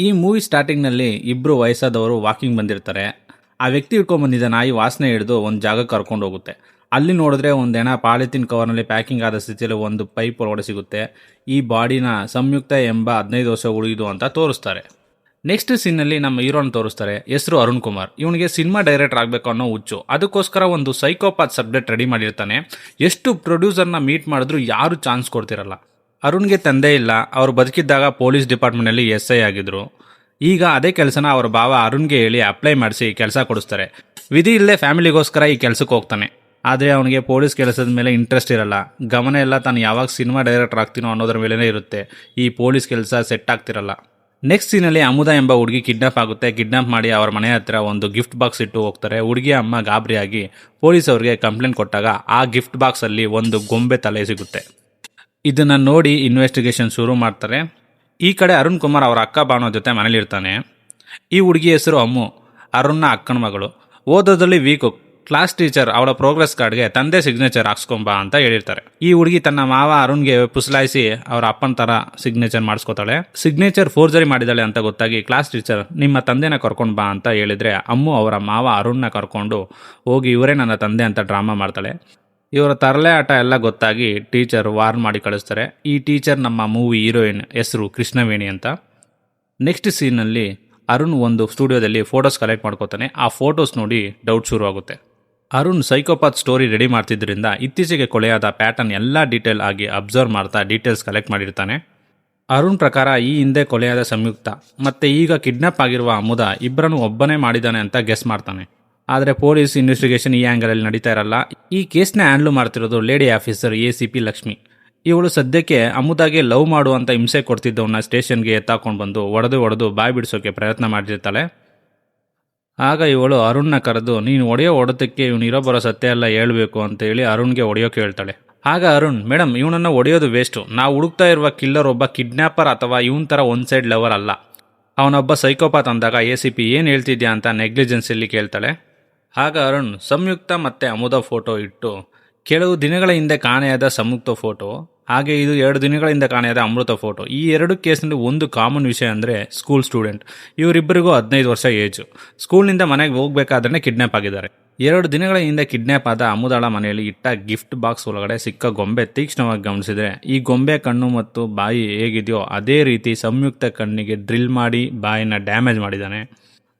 ಈ ಮೂವಿ ಸ್ಟಾರ್ಟಿಂಗ್ನಲ್ಲಿ ಇಬ್ಬರು ವಯಸ್ಸಾದವರು ವಾಕಿಂಗ್ ಬಂದಿರ್ತಾರೆ. ಆ ವ್ಯಕ್ತಿ ಹಿಡ್ಕೊಂಡ್ ಬಂದಿದ್ದ ನಾಯಿ ವಾಸನೆ ಹಿಡಿದು ಒಂದು ಜಾಗಕ್ಕೆ ಕರ್ಕೊಂಡು ಹೋಗುತ್ತೆ. ಅಲ್ಲಿ ನೋಡಿದ್ರೆ ಒಂದೇನ ಪಾಲಿಥಿನ್ ಕವರ್ನಲ್ಲಿ ಪ್ಯಾಕಿಂಗ್ ಆದ ಸ್ಥಿತಿಯಲ್ಲಿ ಒಂದು ಪೈಪ್ ಒಳಗಡೆ ಸಿಗುತ್ತೆ. ಈ ಬಾಡಿನ ಸಂಯುಕ್ತ ಎಂಬ 15 ವರ್ಷ ಉಳಿದು ಅಂತ ತೋರಿಸ್ತಾರೆ. ನೆಕ್ಸ್ಟ್ ಸೀನಲ್ಲಿ ನಮ್ಮ ಹೀರೋನ್ ತೋರಿಸ್ತಾರೆ. ಹೆಸರು ಅರುಣ್ ಕುಮಾರ್. ಇವನಿಗೆ ಸಿನಿಮಾ ಡೈರೆಕ್ಟರ್ ಆಗಬೇಕು ಅನ್ನೋ ಹುಚ್ಚು. ಅದಕ್ಕೋಸ್ಕರ ಒಂದು ಸೈಕೋಪಾತ್ ಸಬ್ಜೆಕ್ಟ್ ರೆಡಿ ಮಾಡಿರ್ತಾನೆ. ಎಷ್ಟು ಪ್ರೊಡ್ಯೂಸರ್ನ ಮೀಟ್ ಮಾಡಿದ್ರು ಯಾರು ಚಾನ್ಸ್ ಕೊಡ್ತಿರಲ್ಲ. ಅರುಣ್ಗೆ ತಂದೆ ಇಲ್ಲ. ಅವರು ಬದುಕಿದ್ದಾಗ ಪೊಲೀಸ್ ಡಿಪಾರ್ಟ್ಮೆಂಟ್ನಲ್ಲಿ SI ಆಗಿದ್ರು. ಈಗ ಅದೇ ಕೆಲಸನ ಅವರ ಭಾವ ಅರುಣ್ಗೆ ಹೇಳಿ ಅಪ್ಲೈ ಮಾಡಿಸಿ ಕೆಲಸ ಕೊಡಿಸ್ತಾರೆ. ವಿಧಿ ಇಲ್ಲದೆ ಫ್ಯಾಮಿಲಿಗೋಸ್ಕರ ಈ ಕೆಲಸಕ್ಕೆ ಹೋಗ್ತಾನೆ. ಆದರೆ ಅವನಿಗೆ ಪೊಲೀಸ್ ಕೆಲಸದ ಮೇಲೆ ಇಂಟ್ರೆಸ್ಟ್ ಇರಲ್ಲ. ಗಮನ ಎಲ್ಲ ತಾನು ಯಾವಾಗ ಸಿನಿಮಾ ಡೈರೆಕ್ಟರ್ ಆಗ್ತೀನೋ ಅನ್ನೋದ್ರ ಮೇಲೇ ಇರುತ್ತೆ. ಈ ಪೊಲೀಸ್ ಕೆಲಸ ಸೆಟ್ ಆಗ್ತಿರಲ್ಲ. ನೆಕ್ಸ್ಟ್ ಸೀನಲ್ಲಿ ಅಮುದಾ ಎಂಬ ಹುಡುಗಿ ಕಿಡ್ನಾಪ್ ಆಗುತ್ತೆ. ಕಿಡ್ನಾಪ್ ಮಾಡಿ ಅವರ ಮನೆ ಹತ್ರ ಒಂದು ಗಿಫ್ಟ್ ಬಾಕ್ಸ್ ಇಟ್ಟು ಹೋಗ್ತಾರೆ. ಹುಡುಗಿಯ ಅಮ್ಮ ಗಾಬರಿಯಾಗಿ ಪೊಲೀಸ್ ಅವರಿಗೆ ಕಂಪ್ಲೇಂಟ್ ಕೊಟ್ಟಾಗ ಆ ಗಿಫ್ಟ್ ಬಾಕ್ಸಲ್ಲಿ ಒಂದು ಗೊಂಬೆ ತಲೆ ಸಿಗುತ್ತೆ. ಇದನ್ನ ನೋಡಿ ಇನ್ವೆಸ್ಟಿಗೇಷನ್ ಶುರು ಮಾಡ್ತಾರೆ. ಈ ಕಡೆ ಅರುಣ್ ಕುಮಾರ್ ಅವರ ಅಕ್ಕ ಬಾವನ ಜೊತೆ ಮನೇಲಿರ್ತಾನೆ. ಈ ಹುಡುಗಿ ಹೆಸರು ಅಮ್ಮು, ಅರುಣ್ನ ಅಕ್ಕನ ಮಗಳು. ಓದೋದ್ರಲ್ಲಿ ವೀಕು. ಕ್ಲಾಸ್ ಟೀಚರ್ ಅವಳ ಪ್ರೋಗ್ರೆಸ್ ಕಾರ್ಡ್ಗೆ ತಂದೆ ಸಿಗ್ನೇಚರ್ ಹಾಕ್ಸ್ಕೊಂಬಾ ಅಂತ ಹೇಳಿರ್ತಾರೆ. ಈ ಹುಡುಗಿ ತನ್ನ ಮಾವ ಅರುಣ್ಗೆ ಪುಸಲಾಯಿಸಿ ಅವರ ಅಪ್ಪನ ತರ ಸಿಗ್ನೇಚರ್ ಮಾಡಿಸ್ಕೋತಾಳೆ. ಸಿಗ್ನೇಚರ್ ಫೋರ್ಜರಿ ಮಾಡಿದಾಳೆ ಅಂತ ಗೊತ್ತಾಗಿ ಕ್ಲಾಸ್ ಟೀಚರ್ ನಿಮ್ಮ ತಂದೆನ ಕರ್ಕೊಂಡು ಬಾ ಅಂತ ಹೇಳಿದ್ರೆ ಅಮ್ಮು ಅವರ ಮಾವ ಅರುಣ್ನ ಕರ್ಕೊಂಡು ಹೋಗಿ ಇವರೇ ನನ್ನ ತಂದೆ ಅಂತ ಡ್ರಾಮಾ ಮಾಡ್ತಾಳೆ. ಇವರ ತರಲೆ ಆಟ ಎಲ್ಲ ಗೊತ್ತಾಗಿ ಟೀಚರ್ ವಾರ್ನ್ ಮಾಡಿ ಕಳಿಸ್ತಾರೆ. ಈ ಟೀಚರ್ ನಮ್ಮ ಮೂವಿ ಹೀರೋಯಿನ್ ಹೆಸರು ಕೃಷ್ಣವೇಣಿ ಅಂತ. ನೆಕ್ಸ್ಟ್ ಸೀನಲ್ಲಿ ಅರುಣ್ ಒಂದು ಸ್ಟುಡಿಯೋದಲ್ಲಿ ಫೋಟೋಸ್ ಕಲೆಕ್ಟ್ ಮಾಡ್ಕೋತಾನೆ. ಆ ಫೋಟೋಸ್ ನೋಡಿ ಡೌಟ್ ಶುರು ಆಗುತ್ತೆ. ಅರುಣ್ ಸೈಕೋಪಾತ್ ಸ್ಟೋರಿ ರೆಡಿ ಮಾಡ್ತಿದ್ದರಿಂದ ಇತ್ತೀಚೆಗೆ ಕೊಲೆಯಾದ ಪ್ಯಾಟರ್ನ್ ಎಲ್ಲ ಡೀಟೇಲ್ ಆಗಿ ಅಬ್ಸರ್ವ್ ಮಾಡ್ತಾ ಡೀಟೇಲ್ಸ್ ಕಲೆಕ್ಟ್ ಮಾಡಿರ್ತಾನೆ. ಅರುಣ್ ಪ್ರಕಾರ ಈ ಹಿಂದೆ ಕೊಲೆಯಾದ ಸಂಯುಕ್ತ ಮತ್ತೆ ಈಗ ಕಿಡ್ನಾಪ್ ಆಗಿರುವ ಅಮುದಾ ಇಬ್ಬರನ್ನು ಒಬ್ಬನೇ ಮಾಡಿದ್ದಾನೆ ಅಂತ ಗೆಸ್ ಮಾಡ್ತಾನೆ. ಆದರೆ ಪೊಲೀಸ್ ಇನ್ವೆಸ್ಟಿಗೇಷನ್ ಈ ಆ್ಯಂಗಲಲ್ಲಿ ನಡೀತಾ ಇರಲ್ಲ. ಈ ಕೇಸ್ನ ಹ್ಯಾಂಡ್ಲ್ ಮಾಡ್ತಿರೋದು ಲೇಡಿ ಆಫೀಸರ್ ACP ಲಕ್ಷ್ಮಿ. ಇವಳು ಸದ್ಯಕ್ಕೆ ಅಮುದಾಗೆ ಲವ್ ಮಾಡುವಂಥ ಹಿಂಸೆ ಕೊಡ್ತಿದ್ದವನ್ನ ಸ್ಟೇಷನ್ಗೆ ಎತ್ತಾಕೊಂಡು ಬಂದು ಒಡೆದು ಬಾಯಿ ಬಿಡಿಸೋಕೆ ಪ್ರಯತ್ನ ಮಾಡಿರ್ತಾಳೆ. ಆಗ ಇವಳು ಅರುಣ್ನ ಕರೆದು ನೀನು ಹೊಡೆಯೋದಕ್ಕೆ ಇವನು ಇರೋ ಬರೋ ಸತ್ಯ ಎಲ್ಲ ಹೇಳ್ಬೇಕು ಅಂತ ಹೇಳಿ ಅರುಣ್ಗೆ ಹೊಡೆಯೋಕೆ ಹೇಳ್ತಾಳೆ. ಆಗ ಅರುಣ್ ಮೇಡಮ್ ಇವನನ್ನು ಹೊಡೆಯೋದು ವೇಸ್ಟು. ನಾವು ಹುಡುಕ್ತಾ ಇರುವ ಕಿಲ್ಲರ್ ಒಬ್ಬ ಕಿಡ್ನಾಪರ್ ಅಥವಾ ಇವನ್ ಥರ ಒನ್ ಸೈಡ್ ಲವರ್ ಅಲ್ಲ. ಅವನೊಬ್ಬ ಸೈಕೋಪಾತ್ ಅಂದಾಗ ACP ಏನು ಹೇಳ್ತಿದ್ಯಾ ಅಂತ ನೆಗ್ಲಿಜೆನ್ಸಲ್ಲಿ ಕೇಳ್ತಾಳೆ. ಆಗ ಅರುಣ್ ಸಂಯುಕ್ತ ಮತ್ತು ಅಮುದಾ ಫೋಟೋ ಇಟ್ಟು ಕೆಲವು ದಿನಗಳ ಹಿಂದೆ ಕಾಣೆಯಾದ ಸಂಯುಕ್ತ ಫೋಟೋ ಹಾಗೆ ಇದು 2 ದಿನಗಳ ಹಿಂದೆ ಕಾಣೆಯಾದ ಅಮೃತ ಫೋಟೋ. ಈ 2 ಕೇಸ್ನಲ್ಲಿ ಒಂದು ಕಾಮನ್ ವಿಷಯ ಅಂದರೆ ಸ್ಕೂಲ್ ಸ್ಟೂಡೆಂಟ್. ಇವರಿಬ್ಬರಿಗೂ 15 ವರ್ಷ ಏಜು. ಸ್ಕೂಲ್ನಿಂದ ಮನೆಗೆ ಹೋಗ್ಬೇಕಾದ್ರೆ ಕಿಡ್ನಾಪ್ ಆಗಿದ್ದಾರೆ. 2 ದಿನಗಳ ಹಿಂದೆ ಕಿಡ್ನಾಪ್ ಆದ ಅಮುದಾಳ ಮನೆಯಲ್ಲಿ ಇಟ್ಟ ಗಿಫ್ಟ್ ಬಾಕ್ಸ್ ಒಳಗಡೆ ಸಿಕ್ಕ ಗೊಂಬೆ ತೀಕ್ಷ್ಣವಾಗಿ ಗಮನಿಸಿದ್ರೆ ಈ ಗೊಂಬೆ ಕಣ್ಣು ಮತ್ತು ಬಾಯಿ ಹೇಗಿದೆಯೋ ಅದೇ ರೀತಿ ಸಂಯುಕ್ತ ಕಣ್ಣಿಗೆ ಡ್ರಿಲ್ ಮಾಡಿ ಬಾಯಿನ ಡ್ಯಾಮೇಜ್ ಮಾಡಿದ್ದಾನೆ.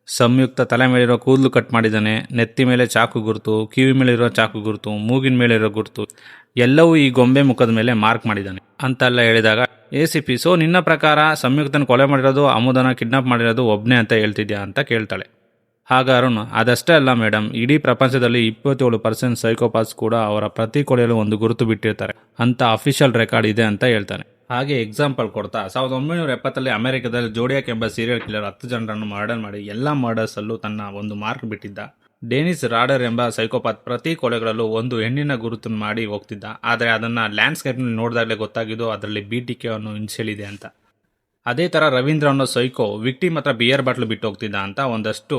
ಸಂಯುಕ್ತ ತಲೆ ಮೇಲಿರೋ ಕೂದಲು ಕಟ್ ಮಾಡಿದ್ದಾನೆ. ನೆತ್ತಿ ಮೇಲೆ ಚಾಕು ಗುರುತು, ಕಿವಿ ಮೇಲಿರೋ ಚಾಕು ಗುರುತು, ಮೂಗಿನ ಮೇಲಿರೋ ಗುರುತು ಎಲ್ಲವೂ ಈ ಗೊಂಬೆ ಮುಖದ ಮೇಲೆ ಮಾರ್ಕ್ ಮಾಡಿದ್ದಾನೆ ಅಂತೆಲ್ಲ ಹೇಳಿದಾಗ ACP ಸೊ ನಿನ್ನ ಪ್ರಕಾರ ಸಂಯುಕ್ತನ ಕೊಲೆ ಮಾಡಿರೋದು ಅಮುದನ ಕಿಡ್ನಾಪ್ ಮಾಡಿರೋದು ಒಬ್ಬನೇ ಅಂತ ಹೇಳ್ತಿದ್ಯಾ ಅಂತ ಕೇಳ್ತಾಳೆ. ಆಗ ಅರುಣ್ ಅದಷ್ಟೇ ಅಲ್ಲ ಮೇಡಮ್, ಇಡೀ ಪ್ರಪಂಚದಲ್ಲಿ 27% ಸೈಕೋಪಾತ್ಸ್ ಕೂಡ ಅವರ ಪ್ರತಿ ಕೊಲೆಯಲು ಒಂದು ಗುರುತು ಬಿಟ್ಟಿರ್ತಾರೆ ಅಂತ ಅಫಿಷಿಯಲ್ ರೆಕಾರ್ಡ್ ಇದೆ ಅಂತ ಹೇಳ್ತಾನೆ. ಹಾಗೆ ಎಕ್ಸಾಂಪಲ್ ಕೊಡ್ತಾ 1970 ಅಮೆರಿಕದಲ್ಲಿ ಜೋಡಿಯಾಕ್ ಎಂಬ ಸೀರಿಯಲ್ ಕಿಲ್ಲರ್ 10 ಜನರನ್ನು ಮರ್ಡರ್ ಮಾಡಿ ಎಲ್ಲ ಮರ್ಡರ್ಸಲ್ಲೂ ತನ್ನ ಒಂದು ಮಾರ್ಕ್ ಬಿಟ್ಟಿದ್ದ. ಡೆನಿಸ್ ರಾಡರ್ ಎಂಬ ಸೈಕೋಪಾತ್ ಪ್ರತಿ ಕೊಲೆಗಳಲ್ಲೂ ಒಂದು ಹೆಣ್ಣಿನ ಗುರುತನ್ನು ಮಾಡಿ ಹೋಗ್ತಿದ್ದ. ಆದರೆ ಅದನ್ನು ಲ್ಯಾಂಡ್ಸ್ಕೇಪ್ನಲ್ಲಿ ನೋಡಿದಾಗಲೇ ಗೊತ್ತಾಗಿದ್ದು ಅದರಲ್ಲಿ BTK ಅನ್ನೋ ಇನ್ಷಿಯಲ್ ಇದೆ ಅಂತ. ಅದೇ ಥರ ರವೀಂದ್ರ ಅನ್ನೋ ಸೈಕೋ ವಿಕ್ಟಿಮ್ ಹತ್ರ ಬಿಯರ್ ಬಾಟ್ಲು ಬಿಟ್ಟು ಹೋಗ್ತಿದ್ದ ಅಂತ ಒಂದಷ್ಟು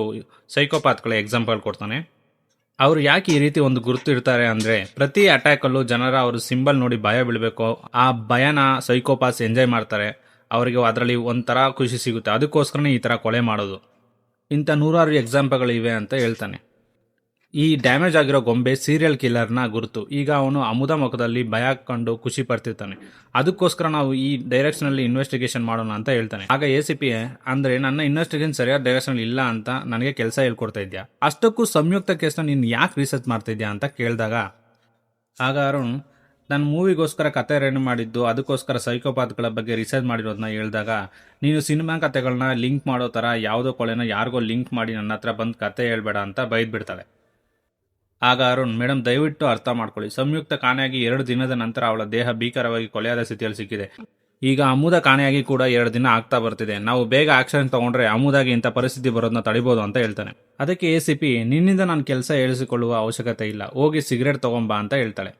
ಸೈಕೋಪಾತ್ಗಳ ಎಕ್ಸಾಂಪಲ್ ಕೊಡ್ತಾನೆ. ಅವರು ಯಾಕೆ ಈ ರೀತಿ ಒಂದು ಗುರುತು ಇರ್ತಾರೆ ಅಂದರೆ ಪ್ರತಿ ಅಟ್ಯಾಕಲ್ಲೂ ಜನರ ಅವರು ಸಿಂಬಲ್ ನೋಡಿ ಭಯ ಬೀಳಬೇಕು. ಆ ಭಯನ ಸೈಕೋಪಾತ್ಸ್ ಎಂಜಾಯ್ ಮಾಡ್ತಾರೆ. ಅವರಿಗೆ ಅದರಲ್ಲಿ ಒಂಥರ ಖುಷಿ ಸಿಗುತ್ತೆ. ಅದಕ್ಕೋಸ್ಕರನೇ ಈ ಥರ ಕೊಲೆ ಮಾಡೋದು. ಇಂಥ 100 ಎಕ್ಸಾಂಪಲ್ಗಳಿವೆ ಅಂತ ಹೇಳ್ತಾನೆ. ಈ ಡ್ಯಾಮೇಜ್ ಆಗಿರೋ ಗೊಂಬೆ ಸೀರಿಯಲ್ ಕಿಲ್ಲರ್ನ ಗುರುತು. ಈಗ ಅವನು ಅಮುದಾ ಮುಖದಲ್ಲಿ ಭಯ ಕಂಡು ಖುಷಿ ಪಡ್ತಿರ್ತಾನೆ. ಅದಕ್ಕೋಸ್ಕರ ನಾವು ಈ ಡೈರೆಕ್ಷನಲ್ಲಿ ಇನ್ವೆಸ್ಟಿಗೇಷನ್ ಮಾಡೋಣ ಅಂತ ಹೇಳ್ತಾನೆ. ಆಗ ACP ಅಂದರೆ ನನ್ನ ಇನ್ವೆಸ್ಟಿಗೇಷನ್ ಸರಿಯಾದ ಡೈರೆಕ್ಷನ್ ಇಲ್ಲ ಅಂತ ನನಗೆ ಕೆಲಸ ಹೇಳ್ಕೊಡ್ತಾ ಇದ್ಯಾ, ಅಷ್ಟಕ್ಕೂ ಸಂಯುಕ್ತ ಕೇಸ್ನ ನೀನು ಯಾಕೆ ರಿಸರ್ಚ್ ಮಾಡ್ತಾ ಇದ್ಯಾ ಅಂತ ಕೇಳಿದಾಗ ಆಗ ಅರುಣ್ ನನ್ನ ಮೂವಿಗೋಸ್ಕರ ಕತೆ ರೆಡಿ ಮಾಡಿದ್ದು ಅದಕ್ಕೋಸ್ಕರ ಸೈಕೋಪಾತ್ಗಳ ಬಗ್ಗೆ ರಿಸರ್ಚ್ ಮಾಡಿರೋದನ್ನ ಹೇಳಿದಾಗ ನೀನು ಸಿನಿಮಾ ಕತೆಗಳನ್ನ ಲಿಂಕ್ ಮಾಡೋ ಥರ ಯಾವುದೋ ಕೊಲೆನ ಯಾರಿಗೋ ಲಿಂಕ್ ಮಾಡಿ ನನ್ನ ಹತ್ರ ಬಂದು ಕತೆ ಹೇಳ್ಬೇಡ ಅಂತ ಬೈದ್ಬಿಡ್ತಾಳೆ. ಆಗ ಅರುಣ್ ಮೇಡಮ್ ದಯವಿಟ್ಟು ಅರ್ಥ ಮಾಡ್ಕೊಳ್ಳಿ, ಸಂಯುಕ್ತ ಕಾಣೆಯಾಗಿ 2 ದಿನದ ನಂತರ ಅವಳ ದೇಹ ಭೀಕರವಾಗಿ ಕೊಲೆಯಾದ ಸ್ಥಿತಿಯಲ್ಲಿ ಸಿಕ್ಕಿದೆ. ಈಗ ಅಮುದಾ ಕಾಣೆಯಾಗಿ ಕೂಡ 2 ದಿನ ಆಗ್ತಾ ಬರ್ತಿದೆ. ನಾವು ಬೇಗ ಆಕ್ಷನ್ ತಗೊಂಡ್ರೆ ಅಮುದಾಗಿ ಇಂಥ ಪರಿಸ್ಥಿತಿ ಬರೋದನ್ನ ತಡಿಬೋದು ಅಂತ ಹೇಳ್ತಾನೆ. ಅದಕ್ಕೆ ACP ನಿನ್ನಿಂದ ನಾನು ಕೆಲಸ ಹೇಳಿಸಿಕೊಳ್ಳುವ ಅವಶ್ಯಕತೆ ಇಲ್ಲ, ಹೋಗಿ ಸಿಗರೇಟ್ ತಗೊಂಬಾ ಅಂತ ಹೇಳ್ತಾಳೆ.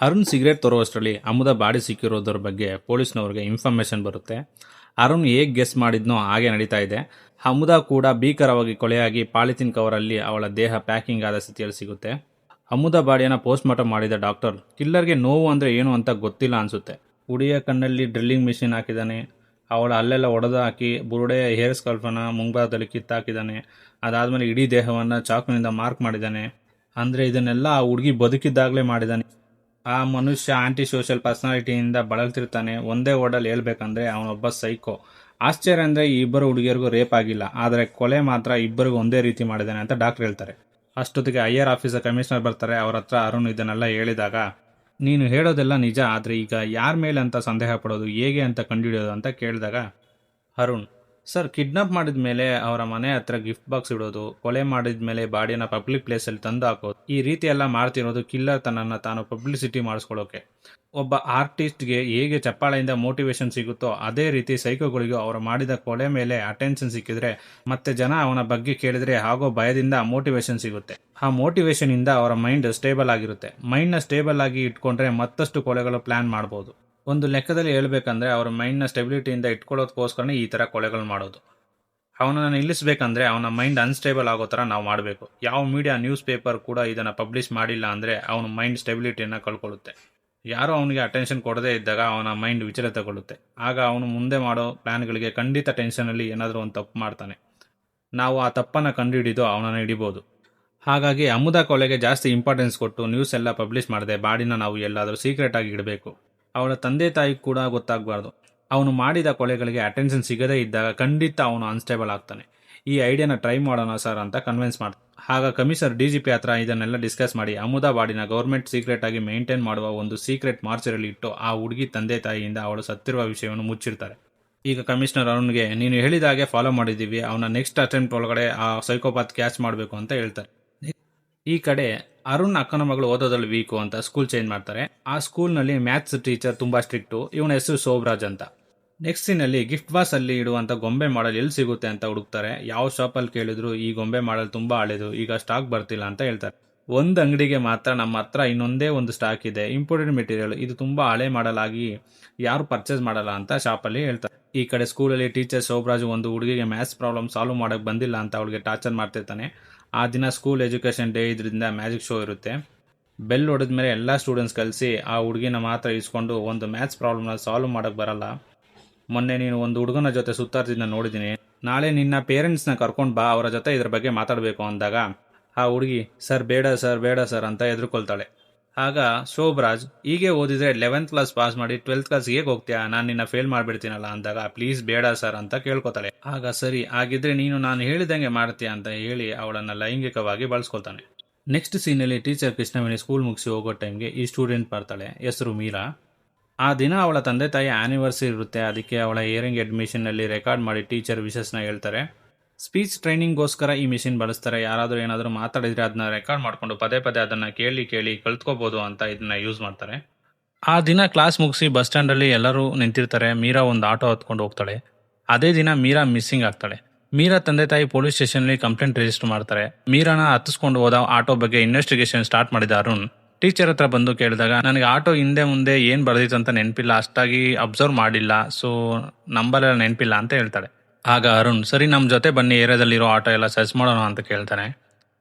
ಅರುಣ್ ಸಿಗರೇಟ್ ತರುವಷ್ಟರಲ್ಲಿ ಅಮುದಾ ಬಾಡಿ ಸಿಕ್ಕಿರೋದ್ರ ಬಗ್ಗೆ ಪೊಲೀಸ್ನವ್ರಿಗೆ ಇನ್ಫಾರ್ಮೇಷನ್ ಬರುತ್ತೆ. ಅರುಣ್ ಹೇಗೆ ಗೆಸ್ ಮಾಡಿದ್ನೋ ಹಾಗೆ ನಡೀತಾ ಇದೆ. ಅಮುದಾ ಕೂಡ ಭೀಕರವಾಗಿ ಕೊಲೆಯಾಗಿ ಪಾಲಿಥಿನ್ ಕವರಲ್ಲಿ ಅವಳ ದೇಹ ಪ್ಯಾಕಿಂಗ್ ಆದ ಸ್ಥಿತಿಯಲ್ಲಿ ಸಿಗುತ್ತೆ. ಅಮುದಾ ಬಾಡಿಯನ್ನು ಪೋಸ್ಟ್ಮಾರ್ಟಮ್ ಮಾಡಿದ ಡಾಕ್ಟರ್ ಕಿಲ್ಲರ್ಗೆ ನೋವು ಅಂದರೆ ಏನು ಅಂತ ಗೊತ್ತಿಲ್ಲ ಅನಿಸುತ್ತೆ. ಹುಡಿಯ ಕಣ್ಣಲ್ಲಿ ಡ್ರಿಲ್ಲಿಂಗ್ ಮಿಷಿನ್ ಹಾಕಿದ್ದಾನೆ. ಅವಳ ಅಲ್ಲೆಲ್ಲ ಒಡೆದು ಹಾಕಿ ಬುರುಡೆ ಹೇರ್ ಸ್ಕಲ್ಫನ ಮುಂಭಾಗದಲ್ಲಿ ಕಿತ್ತಾಕಿದ್ದಾನೆ. ಅದಾದಮೇಲೆ ಇಡೀ ದೇಹವನ್ನು ಚಾಕುವಿನಿಂದ ಮಾರ್ಕ್ ಮಾಡಿದ್ದಾನೆ. ಅಂದರೆ ಇದನ್ನೆಲ್ಲ ಆ ಹುಡುಗಿ ಬದುಕಿದ್ದಾಗಲೇ ಮಾಡಿದ್ದಾನೆ. ಆ ಮನುಷ್ಯ ಆಂಟಿ ಸೋಷಿಯಲ್ ಪರ್ಸನಾಲಿಟಿಯಿಂದ ಬಳಲ್ತಿರ್ತಾನೆ. ಒಂದೇ ವರ್ಡಲ್ಲಿ ಹೇಳ್ಬೇಕಂದ್ರೆ ಅವನೊಬ್ಬ ಸೈಕೋ. ಆಶ್ಚರ್ಯ ಅಂದರೆ ಈ ಇಬ್ಬರು ಹುಡುಗಿಯರಿಗೂ ರೇಪ್ ಆಗಿಲ್ಲ, ಆದರೆ ಕೊಲೆ ಮಾತ್ರ ಇಬ್ಬರಿಗೂ ಒಂದೇ ರೀತಿ ಮಾಡಿದ್ದಾನೆ ಅಂತ ಡಾಕ್ಟರ್ ಹೇಳ್ತಾರೆ. ಅಷ್ಟೊತ್ತಿಗೆ ಹೈಯರ್ ಆಫೀಸರ್ ಕಮಿಷನರ್ ಬರ್ತಾರೆ. ಅವ್ರ ಹತ್ರ ಅರುಣ್ ಇದನ್ನೆಲ್ಲ ಹೇಳಿದಾಗ, ನೀನು ಹೇಳೋದೆಲ್ಲ ನಿಜ, ಆದರೆ ಈಗ ಯಾರ ಮೇಲೆ ಅಂತ ಸಂದೇಹ ಪಡೋದು, ಹೇಗೆ ಅಂತ ಕಂಡುಹಿಡಿಯೋದು ಅಂತ ಕೇಳಿದಾಗ ಅರುಣ್, ಸರ್, ಕಿಡ್ನಾಪ್ ಮಾಡಿದ ಮೇಲೆ ಅವರ ಮನೆ ಹತ್ರ ಗಿಫ್ಟ್ ಬಾಕ್ಸ್ ಇಡೋದು, ಕೊಲೆ ಮಾಡಿದ ಮೇಲೆ ಬಾಡಿನ ಪಬ್ಲಿಕ್ ಪ್ಲೇಸಲ್ಲಿ ತಂದು ಹಾಕೋದು, ಈ ರೀತಿ ಎಲ್ಲ ಮಾಡ್ತಿರೋದು ಕಿಲ್ಲರ್ ತನ್ನನ್ನು ತಾನು ಪಬ್ಲಿಸಿಟಿ ಮಾಡಿಸ್ಕೊಳ್ಳೋಕೆ. ಒಬ್ಬ ಆರ್ಟಿಸ್ಟ್ಗೆ ಹೇಗೆ ಚಪ್ಪಾಳೆಯಿಂದ ಮೋಟಿವೇಶನ್ ಸಿಗುತ್ತೋ ಅದೇ ರೀತಿ ಸೈಕೋಗಳಿಗೂ ಅವರು ಮಾಡಿದ ಕೊಲೆ ಮೇಲೆ ಅಟೆನ್ಷನ್ ಸಿಕ್ಕಿದ್ರೆ ಮತ್ತೆ ಜನ ಅವನ ಬಗ್ಗೆ ಕೇಳಿದ್ರೆ ಆಗೋ ಭಯದಿಂದ ಮೋಟಿವೇಶನ್ ಸಿಗುತ್ತೆ. ಆ ಮೋಟಿವೇಶನ್ ಇಂದ ಅವರ ಮೈಂಡ್ ಸ್ಟೇಬಲ್ ಆಗಿರುತ್ತೆ. ಮೈಂಡ್ನ ಸ್ಟೇಬಲ್ ಆಗಿ ಇಟ್ಕೊಂಡ್ರೆ ಮತ್ತಷ್ಟು ಕೊಲೆಗಳು ಪ್ಲಾನ್ ಮಾಡ್ಬೋದು. ಒಂದು ಲೆಕ್ಕದಲ್ಲಿ ಹೇಳ್ಬೇಕಂದ್ರೆ ಅವರ ಮೈಂಡ್ನ ಸ್ಟೆಬಿಲಿಟಿಯಿಂದ ಇಟ್ಕೊಳ್ಳೋದಕ್ಕೋಸ್ಕರನೇ ಈ ಥರ ಕೊಲೆಗಳು ಮಾಡೋದು. ಅವನನ್ನು ನಿಲ್ಲಿಸಬೇಕಂದ್ರೆ ಅವನ ಮೈಂಡ್ ಅನ್ಸ್ಟೇಬಲ್ ಆಗೋ ಥರ ನಾವು ಮಾಡಬೇಕು. ಯಾವ ಮೀಡಿಯಾ, ನ್ಯೂಸ್ ಪೇಪರ್ ಕೂಡ ಇದನ್ನು ಪಬ್ಲಿಷ್ ಮಾಡಿಲ್ಲ ಅಂದರೆ ಅವನ ಮೈಂಡ್ ಸ್ಟೆಬಿಲಿಟಿಯನ್ನು ಕಳ್ಕೊಳ್ಳುತ್ತೆ. ಯಾರೋ ಅವನಿಗೆ ಅಟೆನ್ಷನ್ ಕೊಡದೇ ಇದ್ದಾಗ ಅವನ ಮೈಂಡ್ ವಿಚಲಿತಗೊಳ್ಳುತ್ತೆ. ಆಗ ಅವನು ಮುಂದೆ ಮಾಡೋ ಪ್ಲ್ಯಾನ್ಗಳಿಗೆ ಖಂಡಿತ ಟೆನ್ಷನಲ್ಲಿ ಏನಾದರೂ ಒಂದು ತಪ್ಪು ಮಾಡ್ತಾನೆ. ನಾವು ಆ ತಪ್ಪನ್ನು ಕಂಡುಹಿಡಿದು ಅವನನ್ನು ಹಿಡಿಬೋದು. ಹಾಗಾಗಿ ಅಮುದಾ ಕೊಲೆಗೆ ಜಾಸ್ತಿ ಇಂಪಾರ್ಟೆನ್ಸ್ ಕೊಟ್ಟು ನ್ಯೂಸ್ ಎಲ್ಲ ಪಬ್ಲಿಷ್ ಮಾಡದೆ ಬಾಡಿನ ನಾವು ಎಲ್ಲಾದರೂ ಸೀಕ್ರೆಟ್ ಆಗಿ ಇಡಬೇಕು. ಅವಳ ತಂದೆ ತಾಯಿ ಕೂಡ ಗೊತ್ತಾಗಬಾರ್ದು. ಅವನು ಮಾಡಿದ ಕೊಲೆಗಳಿಗೆ ಅಟೆನ್ಷನ್ ಸಿಗದೇ ಇದ್ದಾಗ ಖಂಡಿತ ಅವನು ಅನ್ಸ್ಟೇಬಲ್ ಆಗ್ತಾನೆ. ಈ ಐಡಿಯಾನ ಟ್ರೈ ಮಾಡೋಣ ಸರ್ ಅಂತ ಕನ್ವಿನ್ಸ್ ಮಾಡ್ತಾನೆ. ಆಗ ಕಮಿಷನರ್ DGP ಹತ್ರ ಇದನ್ನೆಲ್ಲ ಡಿಸ್ಕಸ್ ಮಾಡಿ ಅಮುದಾ ಬಾಡಿನ ಗೌರ್ಮೆಂಟ್ ಸೀಕ್ರೆಟ್ ಆಗಿ ಮೇಂಟೈನ್ ಮಾಡುವ ಒಂದು ಸೀಕ್ರೆಟ್ ಮಾರ್ಚರಲ್ಲಿ ಇಟ್ಟು ಆ ಹುಡುಗಿ ತಂದೆ ತಾಯಿಯಿಂದ ಅವಳು ಸತ್ತಿರುವ ವಿಷಯವನ್ನು ಮುಚ್ಚಿರ್ತಾರೆ. ಈಗ ಕಮಿಷನರ್ ಅರುಣ್ಗೆ, ನೀನು ಹೇಳಿದ ಹಾಗೆ ಫಾಲೋ ಮಾಡಿದ್ದೀವಿ, ಅವನ ನೆಕ್ಸ್ಟ್ ಅಟೆಂಪ್ಟ್ ಒಳಗಡೆ ಆ ಸೈಕೋಪಾತ್ ಕ್ಯಾಚ್ ಮಾಡಬೇಕು ಅಂತ ಹೇಳ್ತಾರೆ. ಈ ಕಡೆ ಅರುಣ್ ಅಕ್ಕನ ಮಗಳು ಓದೋದ್ರಲ್ಲಿ ವೀಕು ಅಂತ ಸ್ಕೂಲ್ ಚೇಂಜ್ ಮಾಡ್ತಾರೆ. ಆ ಸ್ಕೂಲ್ನಲ್ಲಿ ಮ್ಯಾಥ್ಸ್ ಟೀಚರ್ ತುಂಬ ಸ್ಟ್ರಿಕ್ಟು. ಇವನ ಹೆಸರು ಸೋಬ್ರಾಜ್ ಅಂತ. ನೆಕ್ಸ್ಟ್ ಸೀನಲ್ಲಿ ಗಿಫ್ಟ್ ಬಾಸ್ ಅಲ್ಲಿ ಇಡುವಂಥ ಗೊಂಬೆ ಮಾಡಲ್ ಎಲ್ಲಿ ಸಿಗುತ್ತೆ ಅಂತ ಹುಡುಕ್ತಾರೆ. ಯಾವ ಶಾಪಲ್ಲಿ ಕೇಳಿದ್ರು ಈ ಗೊಂಬೆ ಮಾಡಲ್ ತುಂಬ ಹಳೆದು, ಈಗ ಸ್ಟಾಕ್ ಬರ್ತಿಲ್ಲ ಅಂತ ಹೇಳ್ತಾರೆ. ಒಂದು ಅಂಗಡಿಗೆ ಮಾತ್ರ ನಮ್ಮ ಹತ್ರ ಇನ್ನೊಂದೇ ಒಂದು ಸ್ಟಾಕ್ ಇದೆ, ಇಂಪೋರ್ಟೆಡ್ ಮೆಟೀರಿಯಲ್, ಇದು ತುಂಬ ಹಳೆ ಮಾಡಲ್ ಆಗಿ ಯಾರು ಪರ್ಚೇಸ್ ಮಾಡಲ್ಲ ಅಂತ ಶಾಪಲ್ಲಿ ಹೇಳ್ತಾರೆ. ಈ ಕಡೆ ಸ್ಕೂಲಲ್ಲಿ ಟೀಚರ್ ಸೋಬ್ರಾಜ್ ಒಂದು ಹುಡುಗಿಗೆ ಮ್ಯಾಥ್ಸ್ ಪ್ರಾಬ್ಲಮ್ ಸಾಲ್ವ್ ಮಾಡೋಕ್ಕೆ ಬಂದಿಲ್ಲ ಅಂತ ಅವಳಿಗೆ ಟಾರ್ಚರ್ ಮಾಡ್ತಿರ್ತಾನೆ. ಆ ದಿನ ಸ್ಕೂಲ್ ಎಜುಕೇಷನ್ ಡೇ ಇದ್ರಿಂದ ಮ್ಯಾಜಿಕ್ ಶೋ ಇರುತ್ತೆ. ಬೆಲ್ ಹೊಡೆದ್ಮೇಲೆ ಎಲ್ಲ ಸ್ಟೂಡೆಂಟ್ಸ್ ಕಲಿಸಿ ಆ ಹುಡುಗಿನ ಮಾತ್ರ ಇಸ್ಕೊಂಡು, ಒಂದು ಮ್ಯಾಥ್ಸ್ ಪ್ರಾಬ್ಲಮ್ನ ಸಾಲ್ವ್ ಮಾಡೋಕ್ಕೆ ಬರಲ್ಲ, ಮೊನ್ನೆ ನೀನು ಒಂದು ಹುಡುಗನ ಜೊತೆ ಸುತ್ತಾಡ್ತಿದ್ದ ನೋಡಿದ್ದೀನಿ, ನಾಳೆ ನಿನ್ನ ಪೇರೆಂಟ್ಸ್ನ ಕರ್ಕೊಂಡು ಬಾ, ಅವರ ಜೊತೆ ಇದ್ರ ಬಗ್ಗೆ ಮಾತಾಡಬೇಕು ಅಂದಾಗ ಆ ಹುಡುಗಿ, ಸರ್ ಬೇಡ ಸರ್ ಬೇಡ ಸರ್ ಅಂತ ಎದುರುಕೊಳ್ತಾಳೆ. ಆಗ ಶೋಭರಾಜ್, ಹೀಗೆ ಓದಿದ್ರೆ 11th ಕ್ಲಾಸ್ ಪಾಸ್ ಮಾಡಿ 12th ಕ್ಲಾಸ್ ಹೇಗೆ ಹೋಗ್ತೀಯಾ, ನಾನು ನಿನ್ನ ಫೇಲ್ ಮಾಡಿಬಿಡ್ತೀನಲ್ಲ ಅಂದಾಗ, ಪ್ಲೀಸ್ ಬೇಡ ಸರ್ ಅಂತ ಕೇಳ್ಕೊತಾಳೆ. ಆಗ ಸರಿ, ಆಗಿದ್ರೆ ನೀನು ನಾನು ಹೇಳಿದಂಗೆ ಮಾಡ್ತೀಯ ಅಂತ ಹೇಳಿ ಅವಳನ್ನು ಲೈಂಗಿಕವಾಗಿ ಬಳಸ್ಕೊಳ್ತಾನೆ. ನೆಕ್ಸ್ಟ್ ಸೀನಲ್ಲಿ ಟೀಚರ್ ಕೃಷ್ಣವೇಣಿ ಸ್ಕೂಲ್ ಮುಗಿಸಿ ಹೋಗೋ ಟೈಮ್ಗೆ ಈ ಸ್ಟೂಡೆಂಟ್ ಬರ್ತಾಳೆ, ಹೆಸರು ಮೀರಾ. ಆ ದಿನ ಅವಳ ತಂದೆ ತಾಯಿ ಆ್ಯನಿವರ್ಸರಿ ಇರುತ್ತೆ. ಅದಕ್ಕೆ ಅವಳ ಹಿಯರಿಂಗ್ ನಲ್ಲಿ ರೆಕಾರ್ಡ್ ಮಾಡಿ ಟೀಚರ್ ವಿಶಸ್ನ ಹೇಳ್ತಾರೆ. ಸ್ಪೀಚ್ ಟ್ರೈನಿಂಗ್ಗೋಸ್ಕರ ಈ ಮಿಷಿನ್ ಬಳಸ್ತಾರೆ. ಯಾರಾದರೂ ಏನಾದರೂ ಮಾತಾಡಿದರೆ ಅದನ್ನ ರೆಕಾರ್ಡ್ ಮಾಡಿಕೊಂಡು ಪದೇ ಪದೇ ಅದನ್ನು ಕೇಳಿ ಕಲ್ತ್ಕೋಬೋದು ಅಂತ ಇದನ್ನ ಯೂಸ್ ಮಾಡ್ತಾರೆ. ಆ ದಿನ ಕ್ಲಾಸ್ ಮುಗಿಸಿ ಬಸ್ ಸ್ಟ್ಯಾಂಡಲ್ಲಿ ಎಲ್ಲರೂ ನಿಂತಿರ್ತಾರೆ. ಮೀರಾ ಒಂದು ಆಟೋ ಹತ್ಕೊಂಡು ಹೋಗ್ತಾಳೆ. ಅದೇ ದಿನ ಮೀರಾ ಮಿಸ್ಸಿಂಗ್ ಆಗ್ತಾಳೆ. ಮೀರಾ ತಂದೆ ತಾಯಿ ಪೊಲೀಸ್ ಸ್ಟೇಷನ್ಲಿ ಕಂಪ್ಲೇಂಟ್ ರಿಜಿಸ್ಟರ್ ಮಾಡ್ತಾರೆ. ಮೀರಾನ ಹತ್ತಿಸ್ಕೊಂಡು ಹೋದ ಆಟೋ ಬಗ್ಗೆ ಇನ್ವೆಸ್ಟಿಗೇಷನ್ ಸ್ಟಾರ್ಟ್ ಮಾಡಿದ ಅರುಣ್ ಟೀಚರ್ ಹತ್ರ ಬಂದು ಕೇಳಿದಾಗ, ನನಗೆ ಆಟೋ ಹಿಂದೆ ಮುಂದೆ ಏನು ಬರ್ದಿತ್ತು ಅಂತ ನೆನಪಿಲ್ಲ, ಅಷ್ಟಾಗಿ ಅಬ್ಸರ್ವ್ ಮಾಡಿಲ್ಲ, ಸೊ ನಂಬರೆಲ್ಲ ನೆನಪಿಲ್ಲ ಅಂತ ಹೇಳ್ತಾಳೆ. ಆಗ ಅರುಣ್, ಸರಿ ನಮ್ಮ ಜೊತೆ ಬನ್ನಿ, ಏರಿಯಾದಲ್ಲಿರೋ ಆಟೋ ಎಲ್ಲ ಸರ್ಚ್ ಮಾಡೋಣ ಅಂತ ಕೇಳ್ತಾನೆ.